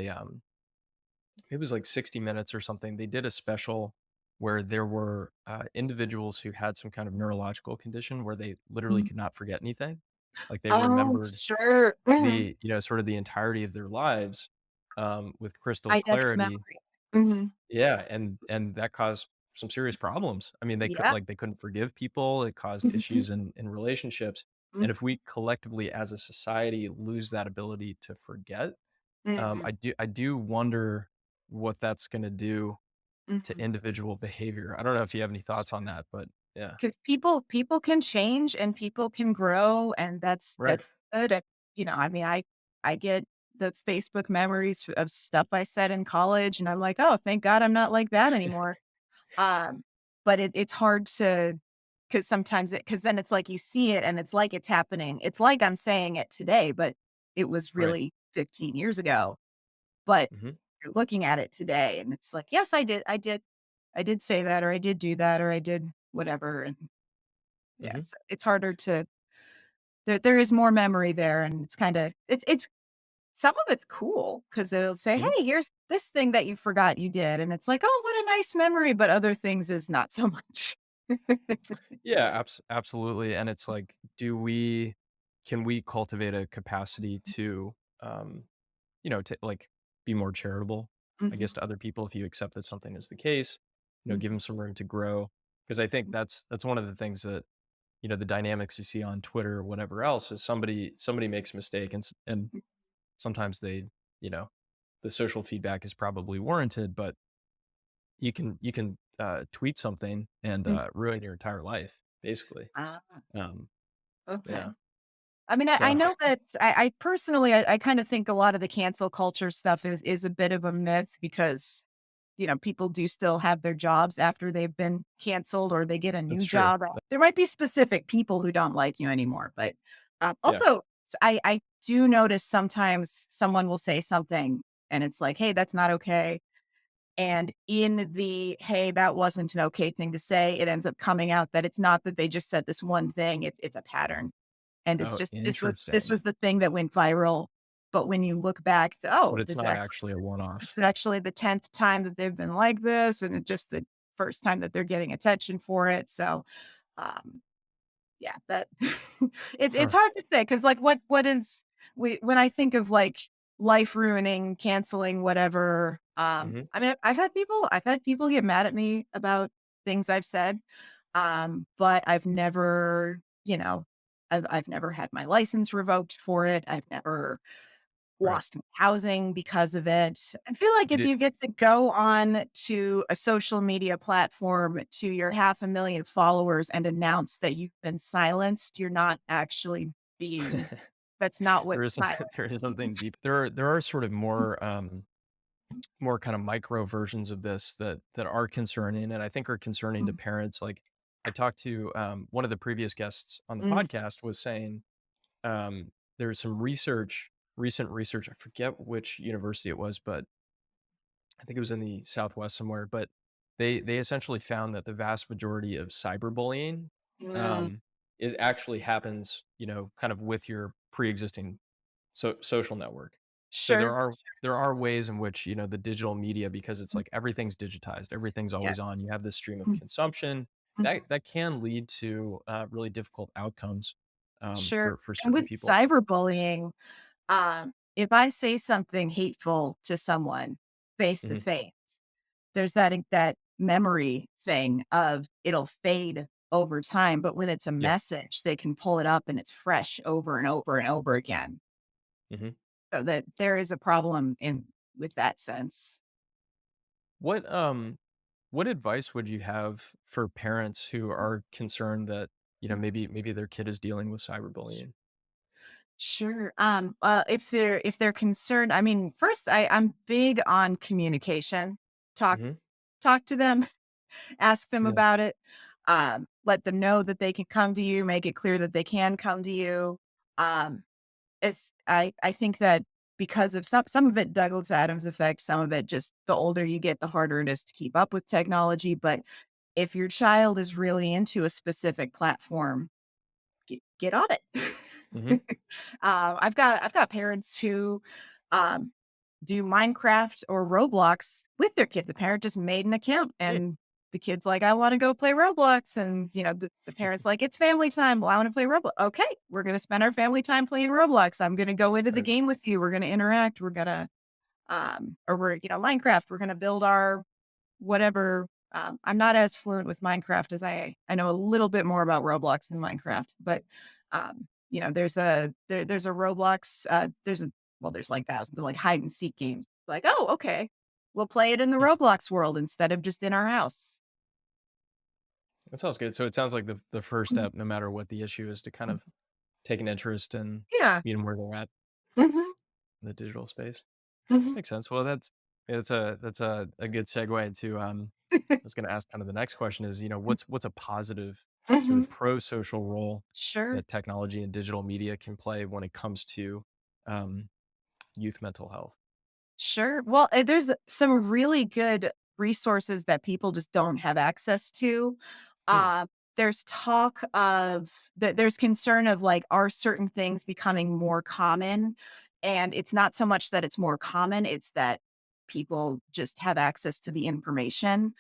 it was like 60 Minutes or something. They did a special where there were, individuals who had some kind of neurological condition where they literally Mhm. could not forget anything. Like, they Oh, remembered sure. Mhm. sort of the entirety of their lives, with crystal Eidetic clarity. memory. Mhm. Yeah, and that caused some serious problems. I mean, Yeah. they couldn't forgive people, it caused Mhm, issues in relationships, and mhm, if we collectively as a society lose that ability to forget, mhm, I do wonder what that's gonna do to mhm. individual behavior. I don't know if you have any thoughts on that, but yeah. 'Cause people can change and people can grow, and Right. that's good. I mean, I get the Facebook memories of stuff I said in college, and I'm like, "Oh, thank God I'm not like that anymore." Um, but it's hard to, because then it's like you see it and it's like it's happening. It's like I'm saying it today, but it was Right. really 15 years ago. But Mhm, you're looking at it today and it's like, "Yes, I did say that, or I did do that, or I did whatever." And yeah, mhm, it's harder to, there is more memory there, and it's some of it's cool because 'cause it'll say, mhm. "Hey, here's this thing that you forgot you did." And it's like, "Oh, what a nice memory," but other things is not so much. Yeah, absolutely, and it's like, do we can we cultivate a capacity to, to, like, be more charitable, I guess, Mhm, to other people if you accept that something is the case, give them mhm, some room to grow. Because I think that's one of the things that, the dynamics you see on Twitter or whatever else is somebody makes a mistake and mhm. sometimes you know, the social feedback is probably warranted, but you can tweet something and, Mm. ruin your entire life, basically. Ah, Um, okay. yeah. I mean, I So know that I personally, I kind of think a lot of the cancel culture stuff is a bit of a myth because, people do still have their jobs after they've been canceled or they get a that's new true. job. There might be specific people who don't like you anymore, but Yeah. also I do notice sometimes someone will say something and it's like, "Hey, that's not okay." And in the, "Hey, that wasn't an okay thing to say," it ends up coming out that it's not that they just said this one thing, it's a pattern. And it's Oh, just, this interesting. was the thing that went viral. But when you look back to, But "Oh, it's not actually a this one-off. is actually the 10th time that they've been like this, and it's just the first time that they're getting attention for it." So, um, yeah, that it's Huh. hard to say because, like, what is, when I think of, like, life ruining, canceling, whatever, Mhm. I mean, I've had people get mad at me about things I've said, but I've never, I've never had my license revoked for it. I've never Right. lost my housing because of it. I feel like if Did you get to go on to a social media platform to your 500,000 followers and announce that you've been silenced, you're not actually being, that's not what there is silence there is something means. deep. There are sort of more kind of micro versions of this that are concerning, and I think are concerning to Mm, parents. Like, I talked to, one of the previous guests on the mm, podcast was saying, there's some recent research, I forget which university it was, but I think it was in the Southwest somewhere, but they essentially found that the vast majority of cyberbullying, mm. um, it actually happens, kind of with your pre-existing social network. So Sure. there are ways in which, the digital media, because it's Mm, like everything's digitized, everything's always yes. on, you have this stream of Mm, consumption, mhm. that can lead to, really difficult outcomes, Sure. for And certain with people. cyberbullying, if I say something hateful to someone face to Mhm. face, there's that memory thing of it'll fade over time, but when it's a Yeah. message, they can pull it up and it's fresh over and over and over again. Mhm. So that there is a problem in with that sense. What, what advice would you have for parents who are concerned that, maybe their kid is dealing with cyberbullying? Sure. If they're concerned, I mean, first I'm big on communication. Talk Mhm. talk to them, ask them Yeah. about it. Let them know that they can come to you, make it clear that they can come to you. Um, I think that because of some of it Douglas Adams effect, some of it just the older you get, the harder it is to keep up with technology. But if your child is really into a specific platform, get on it. Hmm. I've got parents who um, do Minecraft or Roblox with their kid. The parent just made an account Yeah. and the kid's like, I want to go play Roblox. And, the parent's like, it's family time. Well, I want to play Roblox. Okay, we're going to spend our family time playing Roblox. I'm going to go into the Right. game with you. We're going to interact. Minecraft, we're going to build our whatever. I'm not as fluent with Minecraft as I know a little bit more about Roblox and Minecraft, but there's a Roblox. There's like thousands of like hide and seek games. Like, oh, okay, we'll play it in the Hmm. Roblox world instead of just in our house. That sounds good. So it sounds like the first Mhm. step, no matter what the issue is, to kind of take an interest and Yeah. meet them where they're at Hmm. in the digital space. Hmm. Makes sense. Well, that's a good segue to I was going to ask kind of the next question is, what's a positive sort Hmm. of pro-social role Sure. that technology and digital media can play when it comes to um, youth mental health? Sure. Well, there's some really good resources that people just don't have access to. Hmm. Uh, there's talk of that. There's concern of like, are certain things becoming more common? And it's not so much that it's more common; it's that people just have access to the information.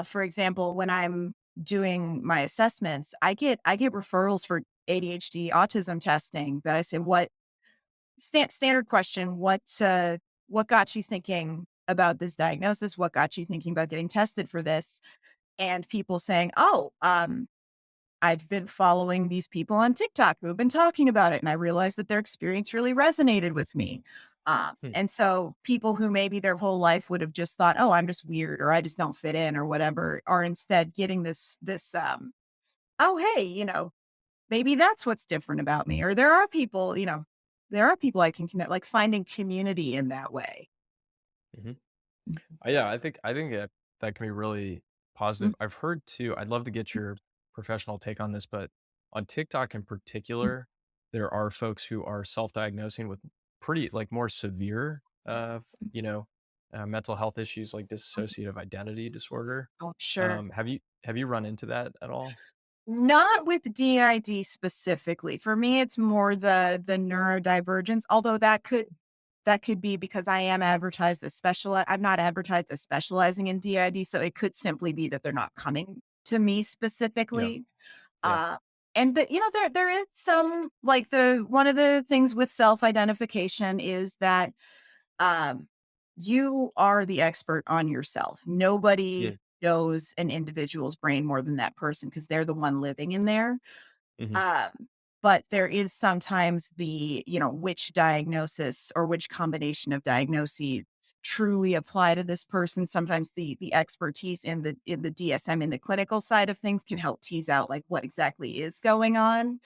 For example, when I'm doing my assessments, I get referrals for ADHD autism testing. That I say, standard question, what got you thinking about this diagnosis? What got you thinking about getting tested for this? And people saying, "Oh, I've been following these people on TikTok who've been talking about it, and I realized that their experience really resonated with me." Hmm. And so people who maybe their whole life would have just thought, "Oh, I'm just weird," or "I just don't fit in," or whatever, are instead getting this, "Oh, hey, maybe that's what's different about me," or there are people I can connect, like finding community in that way. Hmm. Mhm. Yeah, I think that can be really Mm, positive. I've heard too. I'd love to get your professional take on this, but on TikTok in mm, particular, there are folks who are self-diagnosing with pretty like more severe, mental health issues like mhm. dissociative identity disorder. Oh, sure. Have you run into that at all? Not with DID specifically. For me, it's more the neurodivergence, although that could be because I am advertised as I'm not advertised as specializing in DID, so it could simply be that they're not coming to me Yeah, specifically. yeah. Uh, and there is some like the one of the things with self-identification is that um, you are the expert on yourself. Yeah. Nobody knows an individual's brain more than that person because they're the one living in there. Mhm, Um, but there is sometimes which diagnosis or which combination of diagnoses truly apply to this person. Sometimes the expertise in the DSM in the clinical side of things can help tease out like what exactly is going on.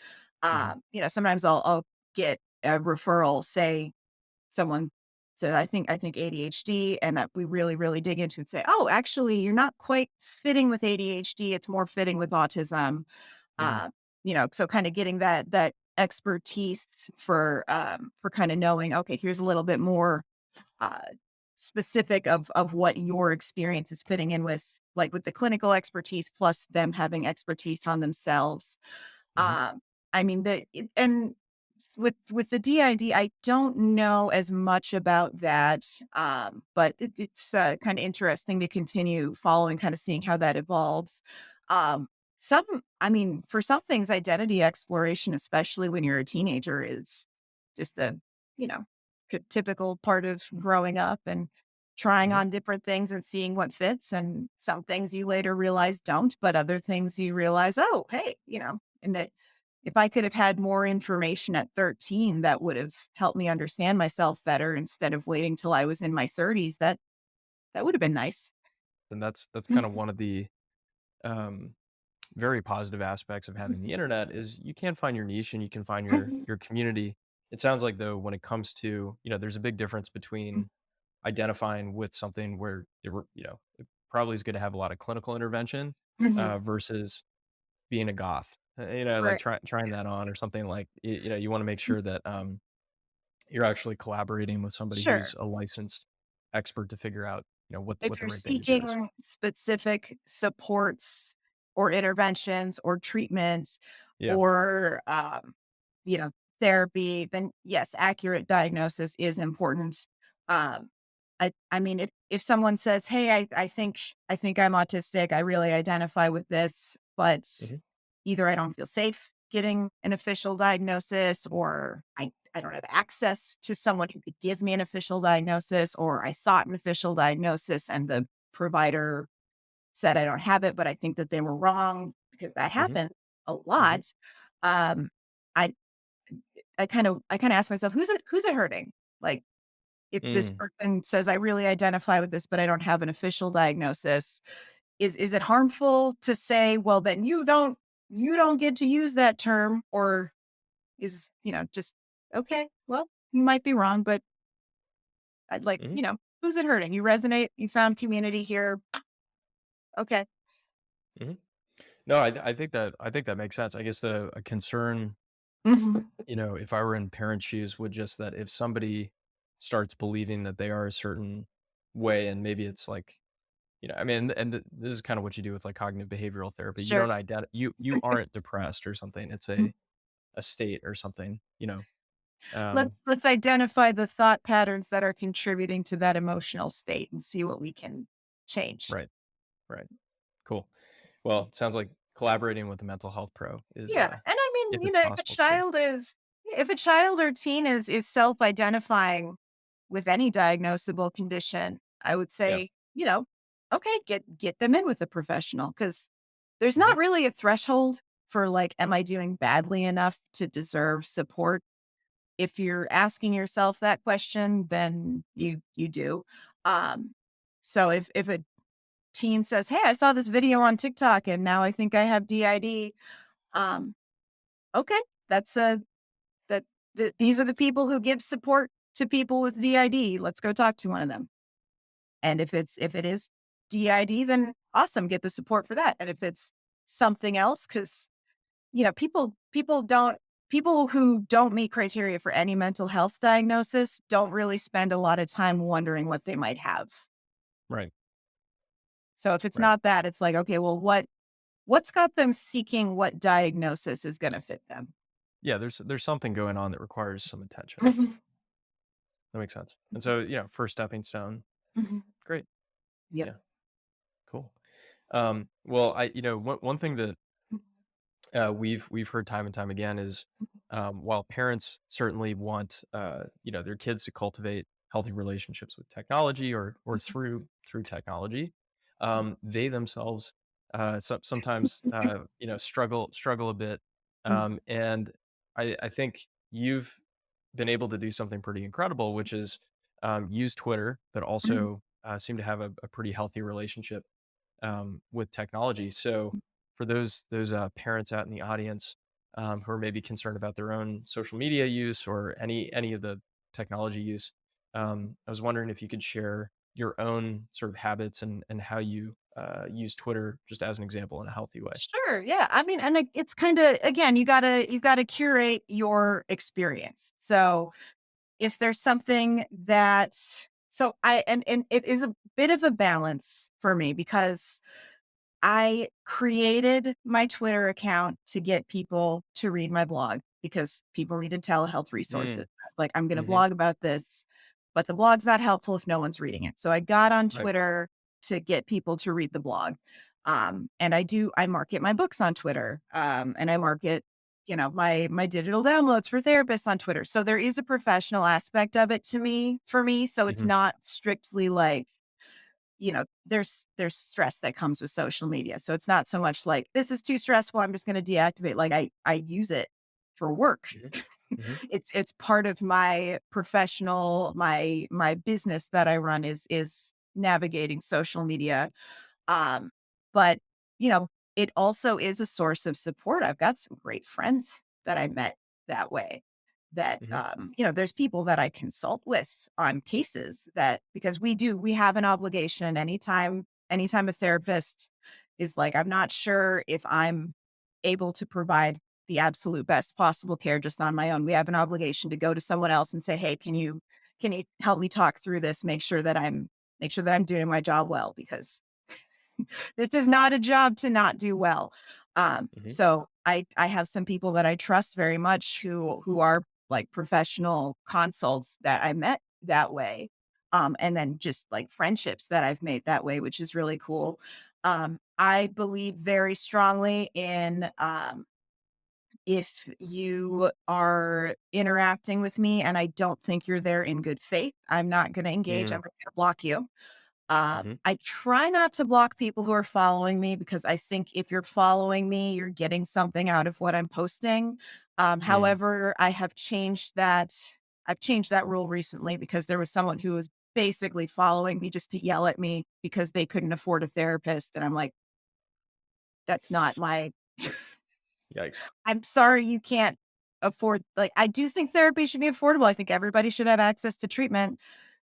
mhm, Sometimes I'll get a referral, say someone said, I think ADHD, and that we really, really dig into and say, oh, actually, you're not quite fitting with ADHD. It's more fitting with autism. mhm, So kind of getting that expertise for kind of knowing, okay, here's a little bit more uh specific of what your experience is fitting in with, like with the clinical expertise plus them having expertise on themselves. mhm, I mean, with the DID, I don't know as much about that, but it's kind of interesting to continue following, kind of seeing how that evolves. Um, I mean, for some things, identity exploration, especially when you're a teenager, is just a you know typical part of growing up and trying mhm. on different things and seeing what fits. And some things you later realize don't, but other things you realize, oh, hey, and that if I could have had more information at 13, that would have helped me understand myself better instead of waiting till I was in my 30s. That would have been nice. And that's kind of Mhm, one of the, um, very positive aspects of having the internet is you can find your niche and you can find your mhm, your community. It sounds like though when it comes to, there's a big difference between identifying with something where it probably is going to have a lot of clinical intervention mhm, versus being a goth. like Right. trying that on or something like, you want to make sure that you're actually collaborating with somebody who's Sure. a licensed expert to figure out, what If the you're right thing to do is. seeking specific supports or interventions or treatments Yeah. or, you know, therapy, then yes, accurate diagnosis is important. Um, I mean, if someone says, "Hey, I think I'm autistic. I really identify with this," but Hmm. either I don't feel safe getting an official diagnosis, or I don't have access to someone who could give me an official diagnosis, or I sought an official diagnosis and the provider said I don't have it, but I think that they were wrong because that Hmm. happened a Hmm. lot. Um, I I kind of ask myself, who's it hurting? Like, if this Mm. person says I really identify with this, but I don't have an official diagnosis, is it harmful to say, well, then you don't get to use that term, or is, just okay, well, you might be wrong, but I'd like, Hmm. who's it hurting? You resonate, you found community here. Okay. Hmm. No, I think that makes sense. I guess the a concern, Mhm. if I were in parents' shoes, would just that if somebody starts believing that they are a certain way, and maybe it's like, I mean, and this is kind of what you do with like cognitive behavioral therapy. You Sure. don't you aren't depressed or something. It's a state or something. Um, Let's identify the thought patterns that are contributing to that emotional state and see what we can change. right, right, cool. Well, it sounds like collaborating with a mental health pro is, Yeah, and I if mean, it's possible, it's good. if a child or teen is self-identifying with any diagnosable condition, I would Yeah. say, okay, get them in with a professional, because there's Hmm. not really a threshold for, like, am I doing badly enough to deserve support? If you're asking yourself that question, then you do. Um, so if a teen says, "Hey, I saw this video on TikTok and now I think I have DID," um, okay, that's a that these are the people who give support to people with DID. Let's go talk to one of them. And if it is DID, then awesome, get the support for that. And if it's something else, because people who don't meet criteria for any mental health diagnosis don't really spend a lot of time wondering what they might have. Right. So if it's Right. not that, it's like, okay, well, what's got them seeking what diagnosis is going to fit them? Yeah. There's something going on that requires some attention. Mhm. That makes sense. And so, first stepping stone. Mhm. Great. Yep. Yeah. Cool. Well, one thing that we've heard time and time again is, while parents certainly want, their kids to cultivate healthy relationships with technology or through technology, they themselves sometimes struggle a bit, and I think you've been able to do something pretty incredible, which is, use Twitter, but Mhm. also seem to have a pretty healthy relationship with technology. So for those parents out in the audience, who are maybe concerned about their own social media use or any of the technology use, I was wondering if you could share your own sort of habits and how you use Twitter, just as an example, in a healthy way. Sure. Yeah. I mean, and like, it's kind of, again, you gotta curate your experience. So if there's something that, and it is a bit of a balance for me, because I created my Twitter account to get people to read my blog because people needed telehealth resources. Mm, Like, I'm going to hmm. blog about this, but the blog's not helpful if no one's reading it. So I got on Right. Twitter to get people to read the blog. And I market my books on Twitter. And I market, my digital downloads for therapists on Twitter. So there is a professional aspect of it for me. So it's Hmm. not strictly like, there's stress that comes with social media. So it's not so much like, this is too stressful, I'm just going to deactivate. Like, I use it for work. Hmm. Hmm. It's part of my professional, my business that I run is navigating social media. Um, but you know, it also is a source of support. I've got some great friends that I met that way. That Hmm. there's people that I consult with on cases, that because we have an obligation anytime a therapist is like, I'm not sure if I'm able to provide the absolute best possible care just on my own. We have an obligation to go to someone else and say, "Hey, can you help me talk through this? Make sure that I'm doing my job well because this is not a job to not do well." Mhm. So I have some people that I trust very much who are like professional consults that I met that way. And then just like friendships that I've made that way, which is really cool. I believe very strongly in if you are interacting with me and I don't think you're there in good faith, I'm not going to engage. Mm. I'm going to block you. Mhm. I try not to block people who are following me because I think if you're following me, you're getting something out of what I'm posting. Mm. However, I've changed that rule recently because there was someone who was basically following me just to yell at me because they couldn't afford a therapist. And I'm like, that's not my, Yikes. I'm sorry you can't afford, like, I do think therapy should be affordable. I think everybody should have access to treatment,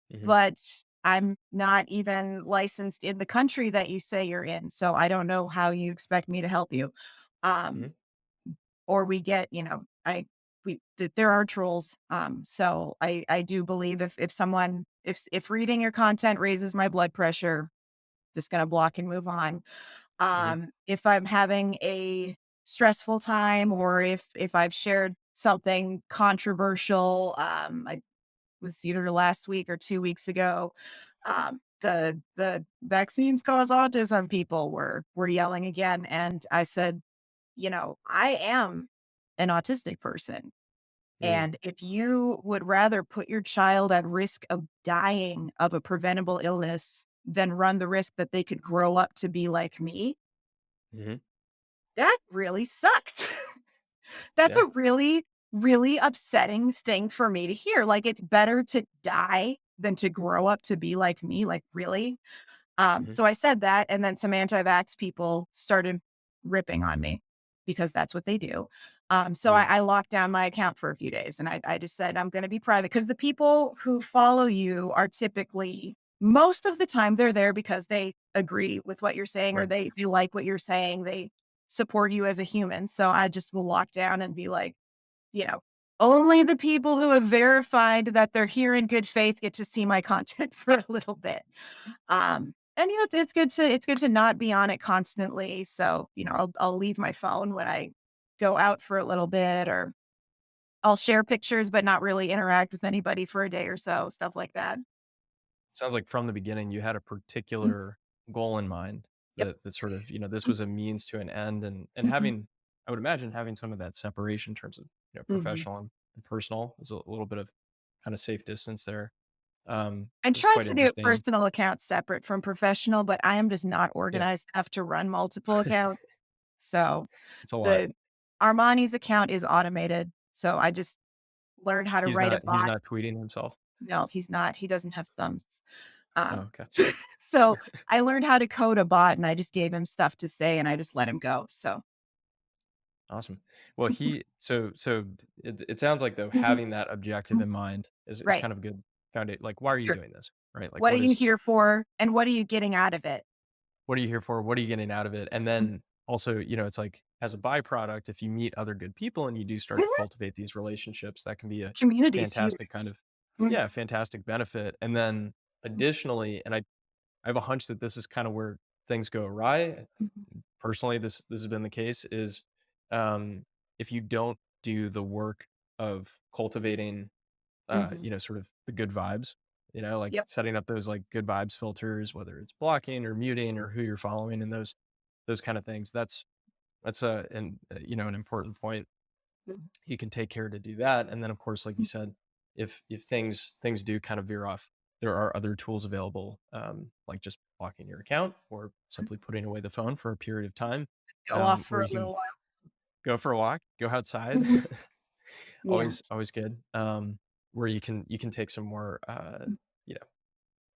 Mhm. but I'm not even licensed in the country that you say you're in, so I don't know how you expect me to help you. Um, Mhm. or we get, there are trolls. So I do believe if someone if reading your content raises my blood pressure, just gonna block and move on. Mhm. If I'm having a stressful time or if I've shared something controversial, I was either last week or 2 weeks ago. The vaccines cause autism people were yelling again, and I said, I am an autistic person, Mm. and if you would rather put your child at risk of dying of a preventable illness than run the risk that they could grow up to be like me, Mhm. that really sucks. That's Yeah. a really, really upsetting thing for me to hear. Like, it's better to die than to grow up to be like me. Like, really? Mhm. So I said that, and then some anti-vax people started ripping on me because that's what they do. So Mm. I locked down my account for a few days, and I just said I'm going to be private because the people who follow you are typically most of the time they're there because they agree with what you're saying or Right. they like what you're saying. They support you as a human. So I just will lock down and be like, you know, only the people who have verified that they're here in good faith get to see my content for a little bit. And it's good to not be on it constantly. So, I'll leave my phone when I go out for a little bit or I'll share pictures but not really interact with anybody for a day or so, stuff like that. Sounds like from the beginning you had a Mhm. particular goal in mind Yep. that sort of, this was a means to an end, and Mhm. having, I would imagine, having some of that separation in terms of, Mhm. professional and personal is a little bit of kind of safe distance there. I Is tried quite to do interesting. personal accounts separate from professional, but I am just not Yeah. organized enough to run multiple accounts. So It's a lot. the Armani's account is automated. So I just learned how to write a He's bot. not tweeting himself? No, he's not. He doesn't have thumbs. Oh, Um, okay. so I learned how to code a bot and I just gave him stuff to say and I just let him go. So Awesome. Well, it sounds like, though, Mhm. having that objective in mind is Right. kind of a good foundation. Like, why are you Sure. doing this? Right? Like, What are you here for? And what are you getting out of it? what are you here for? What are you getting out of it? And Mhm. then also, it's like, as a byproduct, if you meet other good people and you do start to Mhm. cultivate these relationships, that can be a Community is huge. fantastic kind of, Mhm. yeah, fantastic benefit. And then additionally, and I have a hunch that this is kind of where things go awry. Mhm. Personally, this has been the case, is, um, if you don't do the work of cultivating, Mhm. sort of the good vibes, like Yep. setting up those like good vibes filters, whether it's blocking or muting or who you're following and those kind of things. That's an important point. Mhm. You can take care to do that. And then of course, like you said, if things do kind of veer off, there are other tools available, like just blocking your account or simply putting away the phone for a period of time, Go off where for you a can little while. go for a walk, go outside. Mhm. Yeah. Always good. Where you can take some more, you know,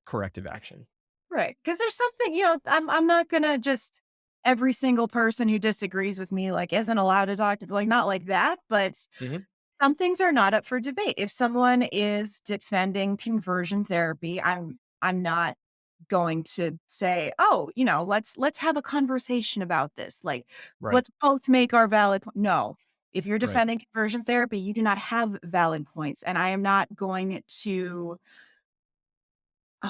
corrective action. Right. Because there's something, I'm not gonna just every single person who disagrees with me like isn't allowed to talk to like not like that, but Mhm. some things are not up for debate. If someone is defending conversion therapy, I'm not going to say, "Oh, let's have a conversation about this. Like, Right. let's both make our no. If you're Right. defending conversion therapy, you do not have valid points, and I am not going to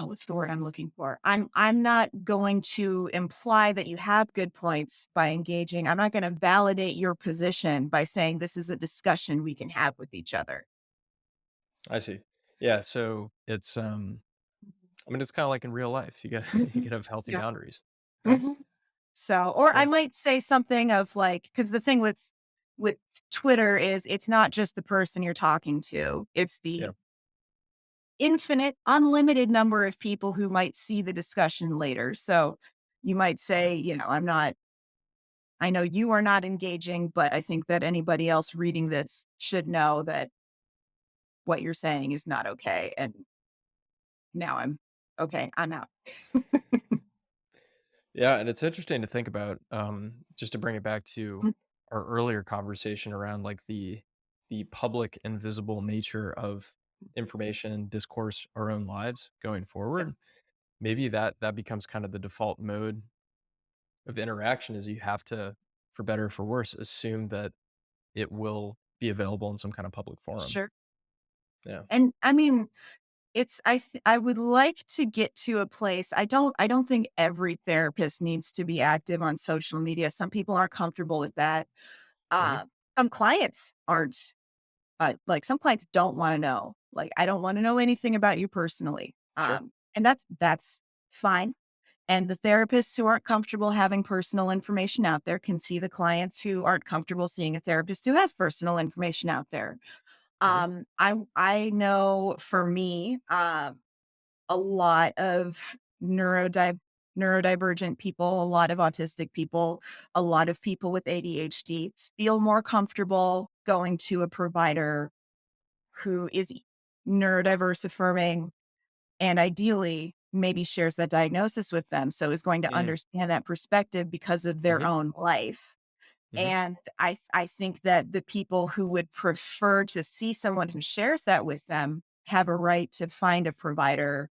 what's the word I'm looking for? I'm not going to imply that you have good points by engaging. I'm not going to validate your position by saying this is a discussion we can have with each other." I see. Yeah, so it's, I mean, it's kinda like in real life. You got you Mhm. gotta have healthy Yeah. boundaries, right? Mhm. So, or Yeah. I might say something of like, because the thing with Twitter is it's not just the person you're talking to; it's Yeah. the infinite, unlimited number of people who might see the discussion later. So, you might say, I know you are not engaging, but I think that anybody else reading this should know that what you're saying is not okay. And now I'm okay. I'm out. Yeah, and it's interesting to think about, just to bring it back to our earlier conversation around, like, the public and visible nature of information, discourse, our own lives going Yep. forward. Maybe that becomes kind of the default mode of interaction is you have to, for better or for worse, assume that it will be available in some kind of public forum. Sure. Yeah. And I mean, I would like to get to a place. I don't think every therapist needs to be active on social media. Some people aren't comfortable with that. Mhm. Uh, some clients aren't. Like some clients don't want to know. Like, I don't want to know anything about you personally. Sure. And that's fine. And the therapists who aren't comfortable having personal information out there can see the clients who aren't comfortable seeing a therapist who has personal information out there. Mhm. I know for me, a lot of neurodivergent people, a lot of autistic people, a lot of people with ADHD feel more comfortable going to a provider who is neurodiverse affirming and ideally maybe shares that diagnosis with them. So is going to Mm. understand that perspective because of their Mhm. own life. Mhm. And I think that the people who would prefer to see someone who shares that with them have a right to find a provider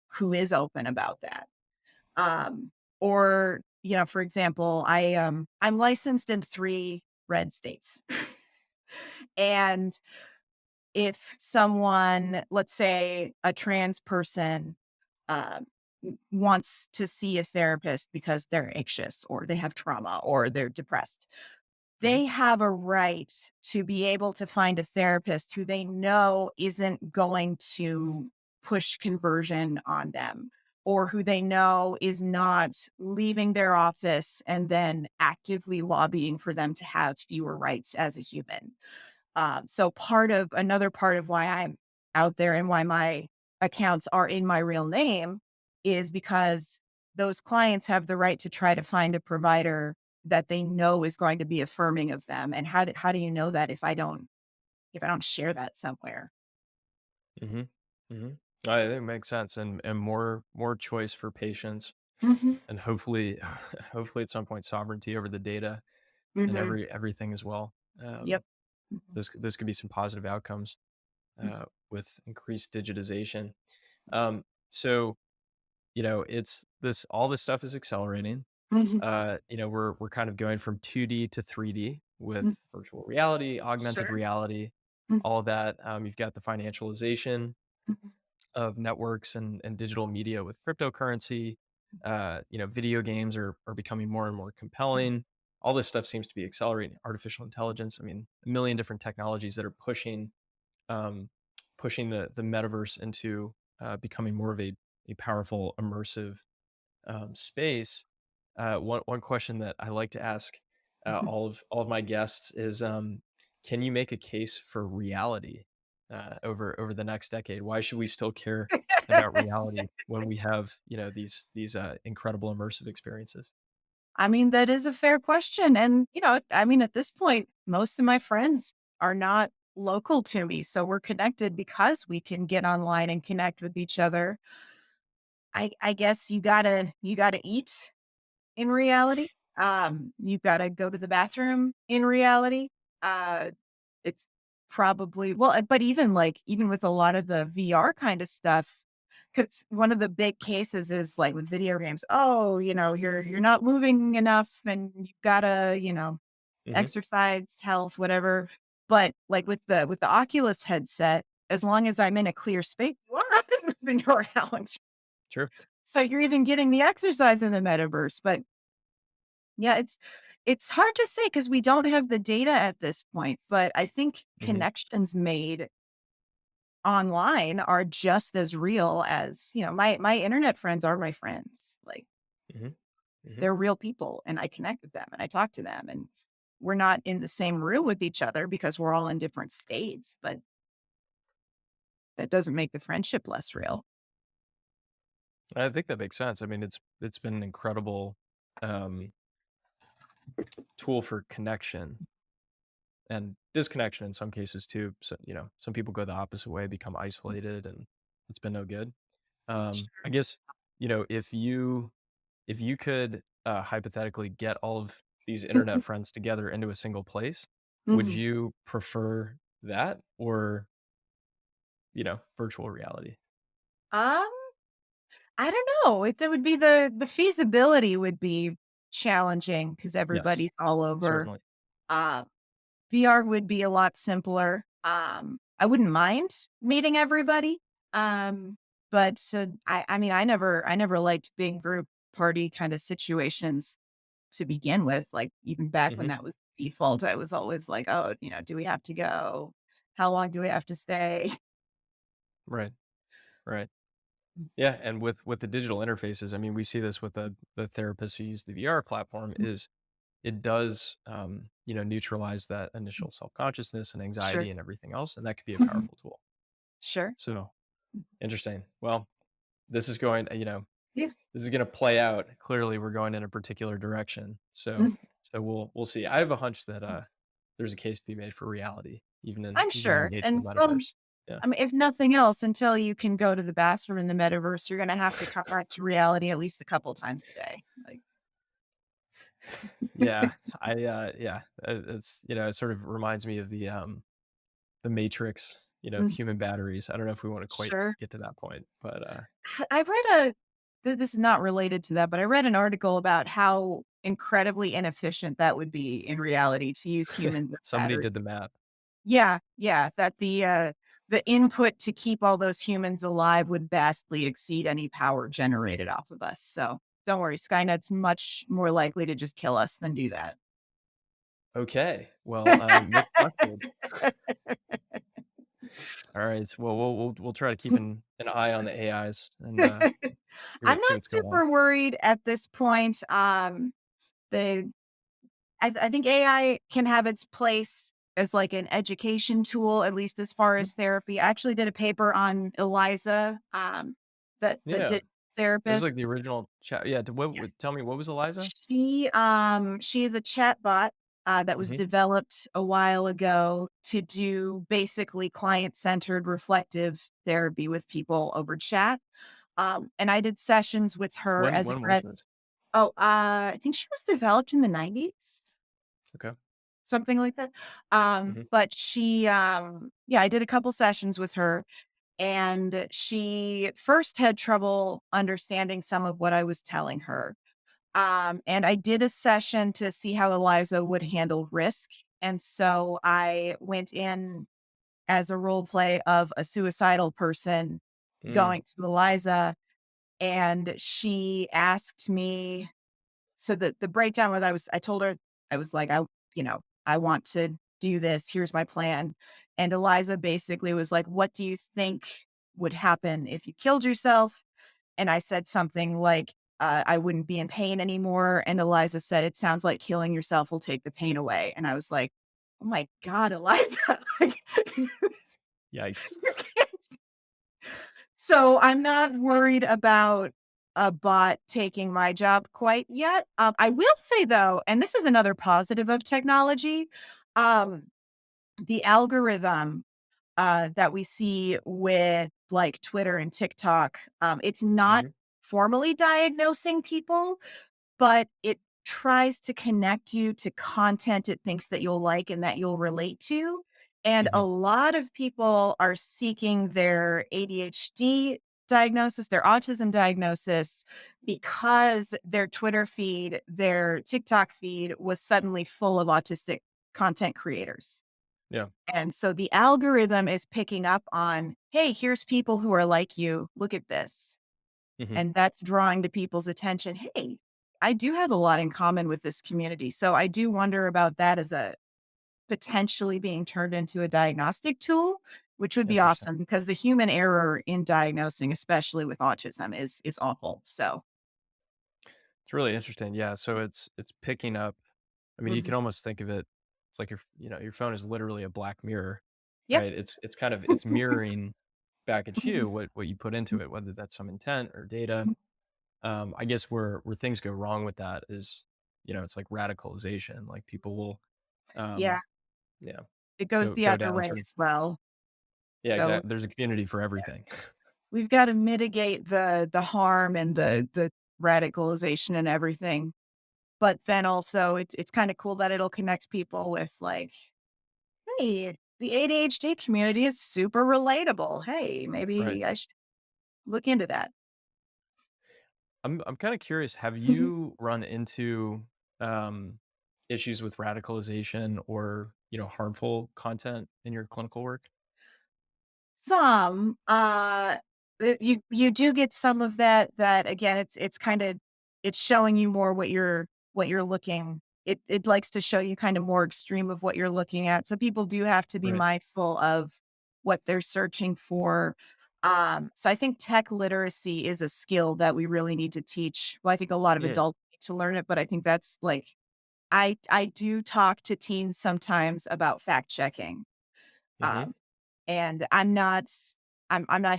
who is open about that. Or, for example, I'm licensed in 3 red states. And if someone, let's say a trans person, wants to see a therapist because they're anxious or they have trauma or they're depressed, Mhm. they have a right to be able to find a therapist who they know isn't going to push conversion on them or who they know is not leaving their office and then actively lobbying for them to have fewer rights as a human. So another part of why I'm out there and why my accounts are in my real name is because those clients have the right to try to find a provider that they know is going to be affirming of them. And how do you know that if I don't share that somewhere? Mhm. Mhm. I think it makes sense, and more choice for patients, Hmm. and hopefully hopefully at some point sovereignty over the data and Hmm. everything as well. Yep. Mhm. This could be some positive outcomes with increased digitization. So it's this all this stuff is accelerating. Mhm. We're kind of going from 2D to 3D Mhm. with virtual reality, augmented Sure. reality, Mhm. all of that. You've got the financialization Mhm. of networks and digital media with cryptocurrency. Video games are becoming more and more compelling. All this stuff seems to be accelerating. Artificial intelligence. I mean, a million different technologies that are um, pushing the metaverse into becoming more of a powerful, immersive space. One question that I like to ask Mhm. all of my guests is, can you make a case for reality over the next decade? Why should we still care about reality when we have these incredible immersive experiences? I mean, that is a fair question. And, I mean, at this point, most of my friends are not local to me. So we're connected because we can get online and connect with each other. I guess you gotta eat in reality. You gotta go to the bathroom in reality. Uh it's probably, well, but even with a lot of the VR kind of stuff, because one of the big cases is like with video games. Oh, you're not moving enough, and you've gotta, Mhm. exercise, health, whatever. But like with the Oculus headset, as long as I'm in a clear space, you are moving around. True. So you're even getting the exercise in the metaverse. But yeah, it's hard to say because we don't have the data at this point. But I think Mhm. connections made online are just as real as, my internet friends are my friends. Like Mhm. Mhm. they're real people and I connect with them and I talk to them and we're not in the same room with each other because we're all in different states, but that doesn't make the friendship less real. I think that makes sense. I mean, it's been an incredible, um, tool for connection and disconnection in some cases too. So, some people go the opposite way, become isolated, and it's been no good. I guess, if you could, hypothetically get all of these internet friends together into a single place, would Mhm. you prefer that or, virtual reality? Um, I don't know. It would be the feasibility would be challenging because Yes, everybody's all over. certainly. Uh, VR would be a lot simpler. I wouldn't mind meeting everybody. But I mean, I never liked big group party kind of situations to begin with. Like even back when Mhm. that was default, I was always like, oh, do we have to go? How long do we have to stay? Right, right. Yeah, and with the digital interfaces, I mean, we see this with the therapists who use the VR platform is it does, neutralize that initial self-consciousness and Sure. anxiety and everything else, and that could be a Mhm. powerful tool. Sure. So, interesting. Well, this is going, Yeah. this is gonna play out. Clearly, we're going in a particular direction. So Mm. so we'll see. I have a hunch that, there's a case to be made for reality, I'm even in sure. the age of And the well, metaverse. Yeah. I mean, if nothing else, until you can go to the bathroom in the metaverse, you're gonna have to come back to reality at least a couple times a day. Like, Yeah. Yeah, it's, it sort of reminds me of the Matrix, mm, human batteries. I don't know if we wanna quite sure. get to that point, but, I read this is not related to that, but I read an article about how incredibly inefficient that would be in reality to use humans as somebody batteries. did the math. Yeah, yeah, that the input to keep all those humans alive would vastly exceed any power generated off of us. So don't worry, Skynet's much more likely to just kill us than do that. Okay. Well, Nick Buckwood. Alright. Well, we'll try to keep an eye on the AIs and, I'm see not what's going on. super worried at this point. The I think AI can have its place as like an education tool, at least as far Mhm. as therapy. I actually did a paper on Eliza, that Yeah. did It was like therapist. the original chat yeah, Yes. tell me, what was Eliza? She is a chatbot that was Mhm. developed a while ago to do basically client-centered reflective therapy with people over chat. And I did sessions with her as a When was grad. this? Oh, I think she was developed in the 90s. Okay. Something like that. Mhm. But yeah, I did a couple sessions with her and she first had trouble understanding some of what I was telling her. And I did a session to see how Eliza would handle risk. And so I went in as a role play of a suicidal person Mm. going to Eliza and she asked me so the breakdown was I told her, I was like, I want to do this. Here's my plan. And Eliza basically was like, what do you think would happen if you killed yourself? And I said something like, I wouldn't be in pain anymore. And Eliza said, it sounds like killing yourself will take the pain away. And I was like, oh my God, Eliza. Like, Yikes. you can't so I'm not worried about a bot taking my job quite yet. I will say though, and this is another positive of technology, um, the algorithm that we see with like Twitter and TikTok, it's not Mhm. formally diagnosing people, but it tries to connect you to content it thinks that you'll like and that you'll relate to. And a Mhm. lot of people are seeking their ADHD diagnosis, their autism diagnosis, because their Twitter feed, their TikTok feed was suddenly full of autistic content creators. Yeah. And so the algorithm is picking up on, hey, here's people who are like you. Look at this. Hmm. And that's drawing to people's attention. Hey, I do have a lot in common with this community. So I do wonder about that as a potentially being turned into a diagnostic tool, which would be Interesting. awesome because the human error in diagnosing, especially with autism, is awful. So It's really interesting. Yeah. So it's picking up. I mean, you can mhm. almost think of it. It's like your phone is literally a black mirror, Yep. right? It's mirroring back at you what you put into it, whether that's some intent or data. I guess where things go wrong with that is, it's like radicalization. Like people will, Yeah, um, yeah, it goes the go other down way certain. as well. Yeah, So exactly. There's a community for everything. we've got to mitigate the harm and the radicalization and everything. But then also it's kind of cool that it'll connect people with like, hey, the ADHD community is super relatable. Hey, Right. maybe I should look into that. I'm kind of curious. Have Mhm. you run into um, issues with radicalization or harmful content in your clinical work? Some, you do get some of that again, it's kinda it's showing you more what you're looking it likes to show you kind of more extreme of what you're looking at, so people do have to be Right. mindful of what they're searching for. So I think tech literacy is a skill that we really need to teach. Well, I think a lot of Yeah. adults need to learn it, but I think that's like I do talk to teens sometimes about fact checking. Hmm. Um and I'm not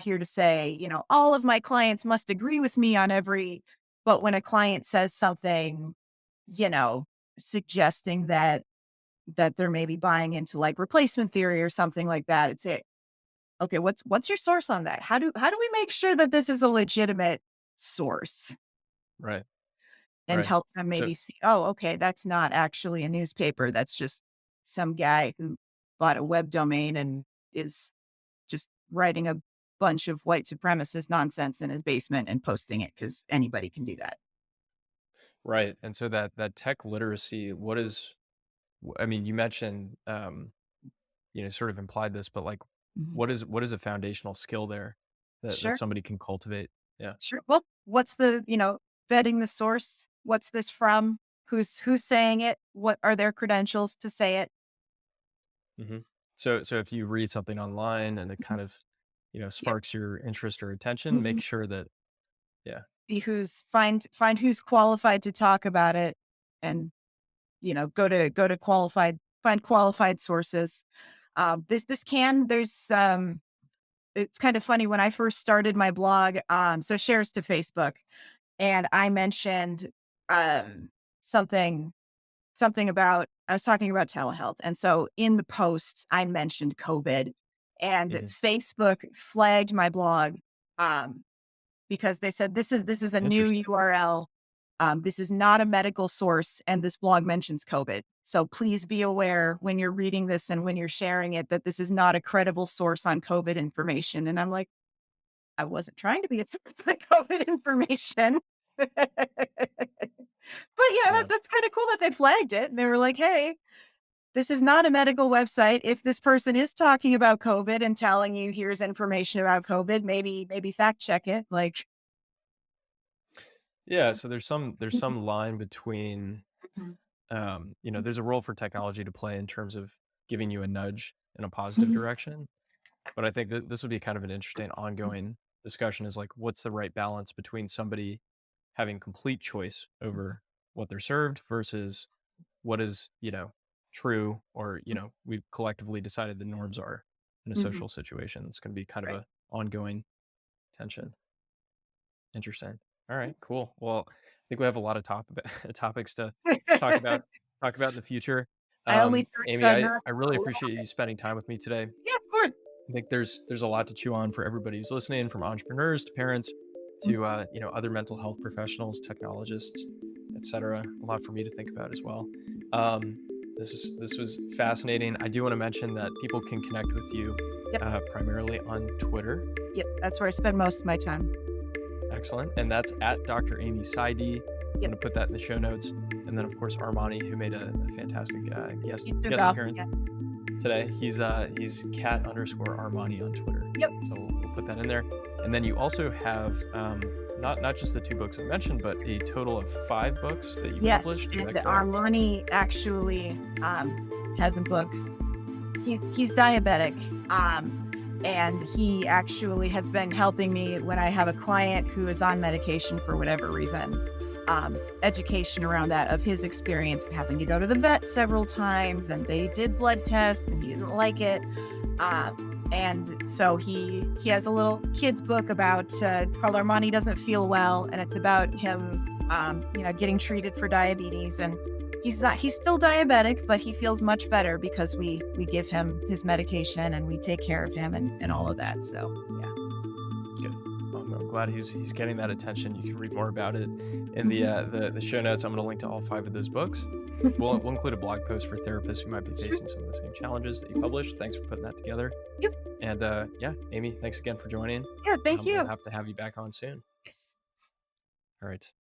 here to say, all of my clients must agree with me on every but when a client says something, you know, suggesting that they're maybe buying into like replacement theory or something like that, it's it. Okay, what's your source on that? How do we make sure that this is a legitimate source Right. and Right. help them So maybe see, oh, okay, that's not actually a newspaper. That's just some guy who bought a web domain and is just writing a bunch of white supremacist nonsense in his basement and posting it because anybody can do that. right, and so that tech literacy, I mean, you mentioned, sort of implied this, but like, Mhm. what is a foundational skill there that Sure, somebody can cultivate? Yeah. sure. Well, what's vetting the source? What's this from? Who's saying it? What are their credentials to say it? Hmm. So if you read something online and it Mhm. kind of, Yep. sparks your interest or attention, make Mhm. sure that, yeah, See who's find who's qualified to talk about it and go to qualified find qualified sources. This can there's It's kind of funny when I first started my blog, so shares to Facebook, and I mentioned, um, something something about I was talking about telehealth, and so in the posts, I mentioned COVID, and hmm, Facebook flagged my blog, um, because they said, "This is a new interesting. URL. This is not a medical source, and this blog mentions COVID. So please be aware when you're reading this and when you're sharing it that this is not a credible source on COVID information." And I'm like, I wasn't trying to be a source of COVID information. But, Yeah. that's kinda cool that they flagged it, and they were like, "Hey, this is not a medical website. If this person is talking about COVID and telling you here's information about COVID, maybe fact check it." Like, Yeah. So there's some line between, mhm, there's a role for technology to play in terms of giving you a nudge in a positive mhm, direction. But I think that this would be kind of an interesting mhm, ongoing discussion is like, what's the right balance between somebody having complete choice over what they're served versus what is, true or, we've collectively decided the norms are in a mhm, social situation. It's going to be kind of right. a ongoing tension. Interesting. All right, cool. Well, I think we have a lot of topics to talk about talk about in the future. I only touched Amy, on I really neurodivergence a little appreciate you bit. spending time with me today. Yeah, of course. I think there's a lot to chew on for everybody who's listening, from entrepreneurs to parents to other mental health professionals, technologists, etc. A lot for me to think about as well. Um, This was fascinating. I do want to mention that people can connect with you Yep, primarily on Twitter. yep, that's where I spend most of my time. Excellent. And that's at Dr. Amy Saidi. I'm Yep, going to put that in the show notes. And then, of course, Armani, who made a fantastic you too, guest Val. appearance Yeah. today. He's cat_Armani on Twitter. Yep. So we'll put that in there. And then you also have not just the 2 books I mentioned, but a total of 5 books that you Yes, published. Is and that the correct? Armani actually, has some books. He's diabetic, and he actually has been helping me when I have a client who is on medication for whatever reason. Education around that of his experience having to go to the vet several times, and they did blood tests, and he didn't like it. And so he has a little kids book about it's called Armani Doesn't Feel Well, and it's about him, getting treated for diabetes. And he's still diabetic, but he feels much better because we give him his medication and we take care of him and all of that. So yeah. Good. Well, I'm glad he's getting that attention. You can read more about it in Mhm. the show notes. I'm going to link to all 5 of those books. We'll include a blog post for therapists who might be Sure. facing some of the same challenges that you Mhm. published. Thanks for putting that together. Yep. And yeah, Amy, thanks again for joining. Yeah. Thank We'll you. have to have you back on soon. Yes. All right.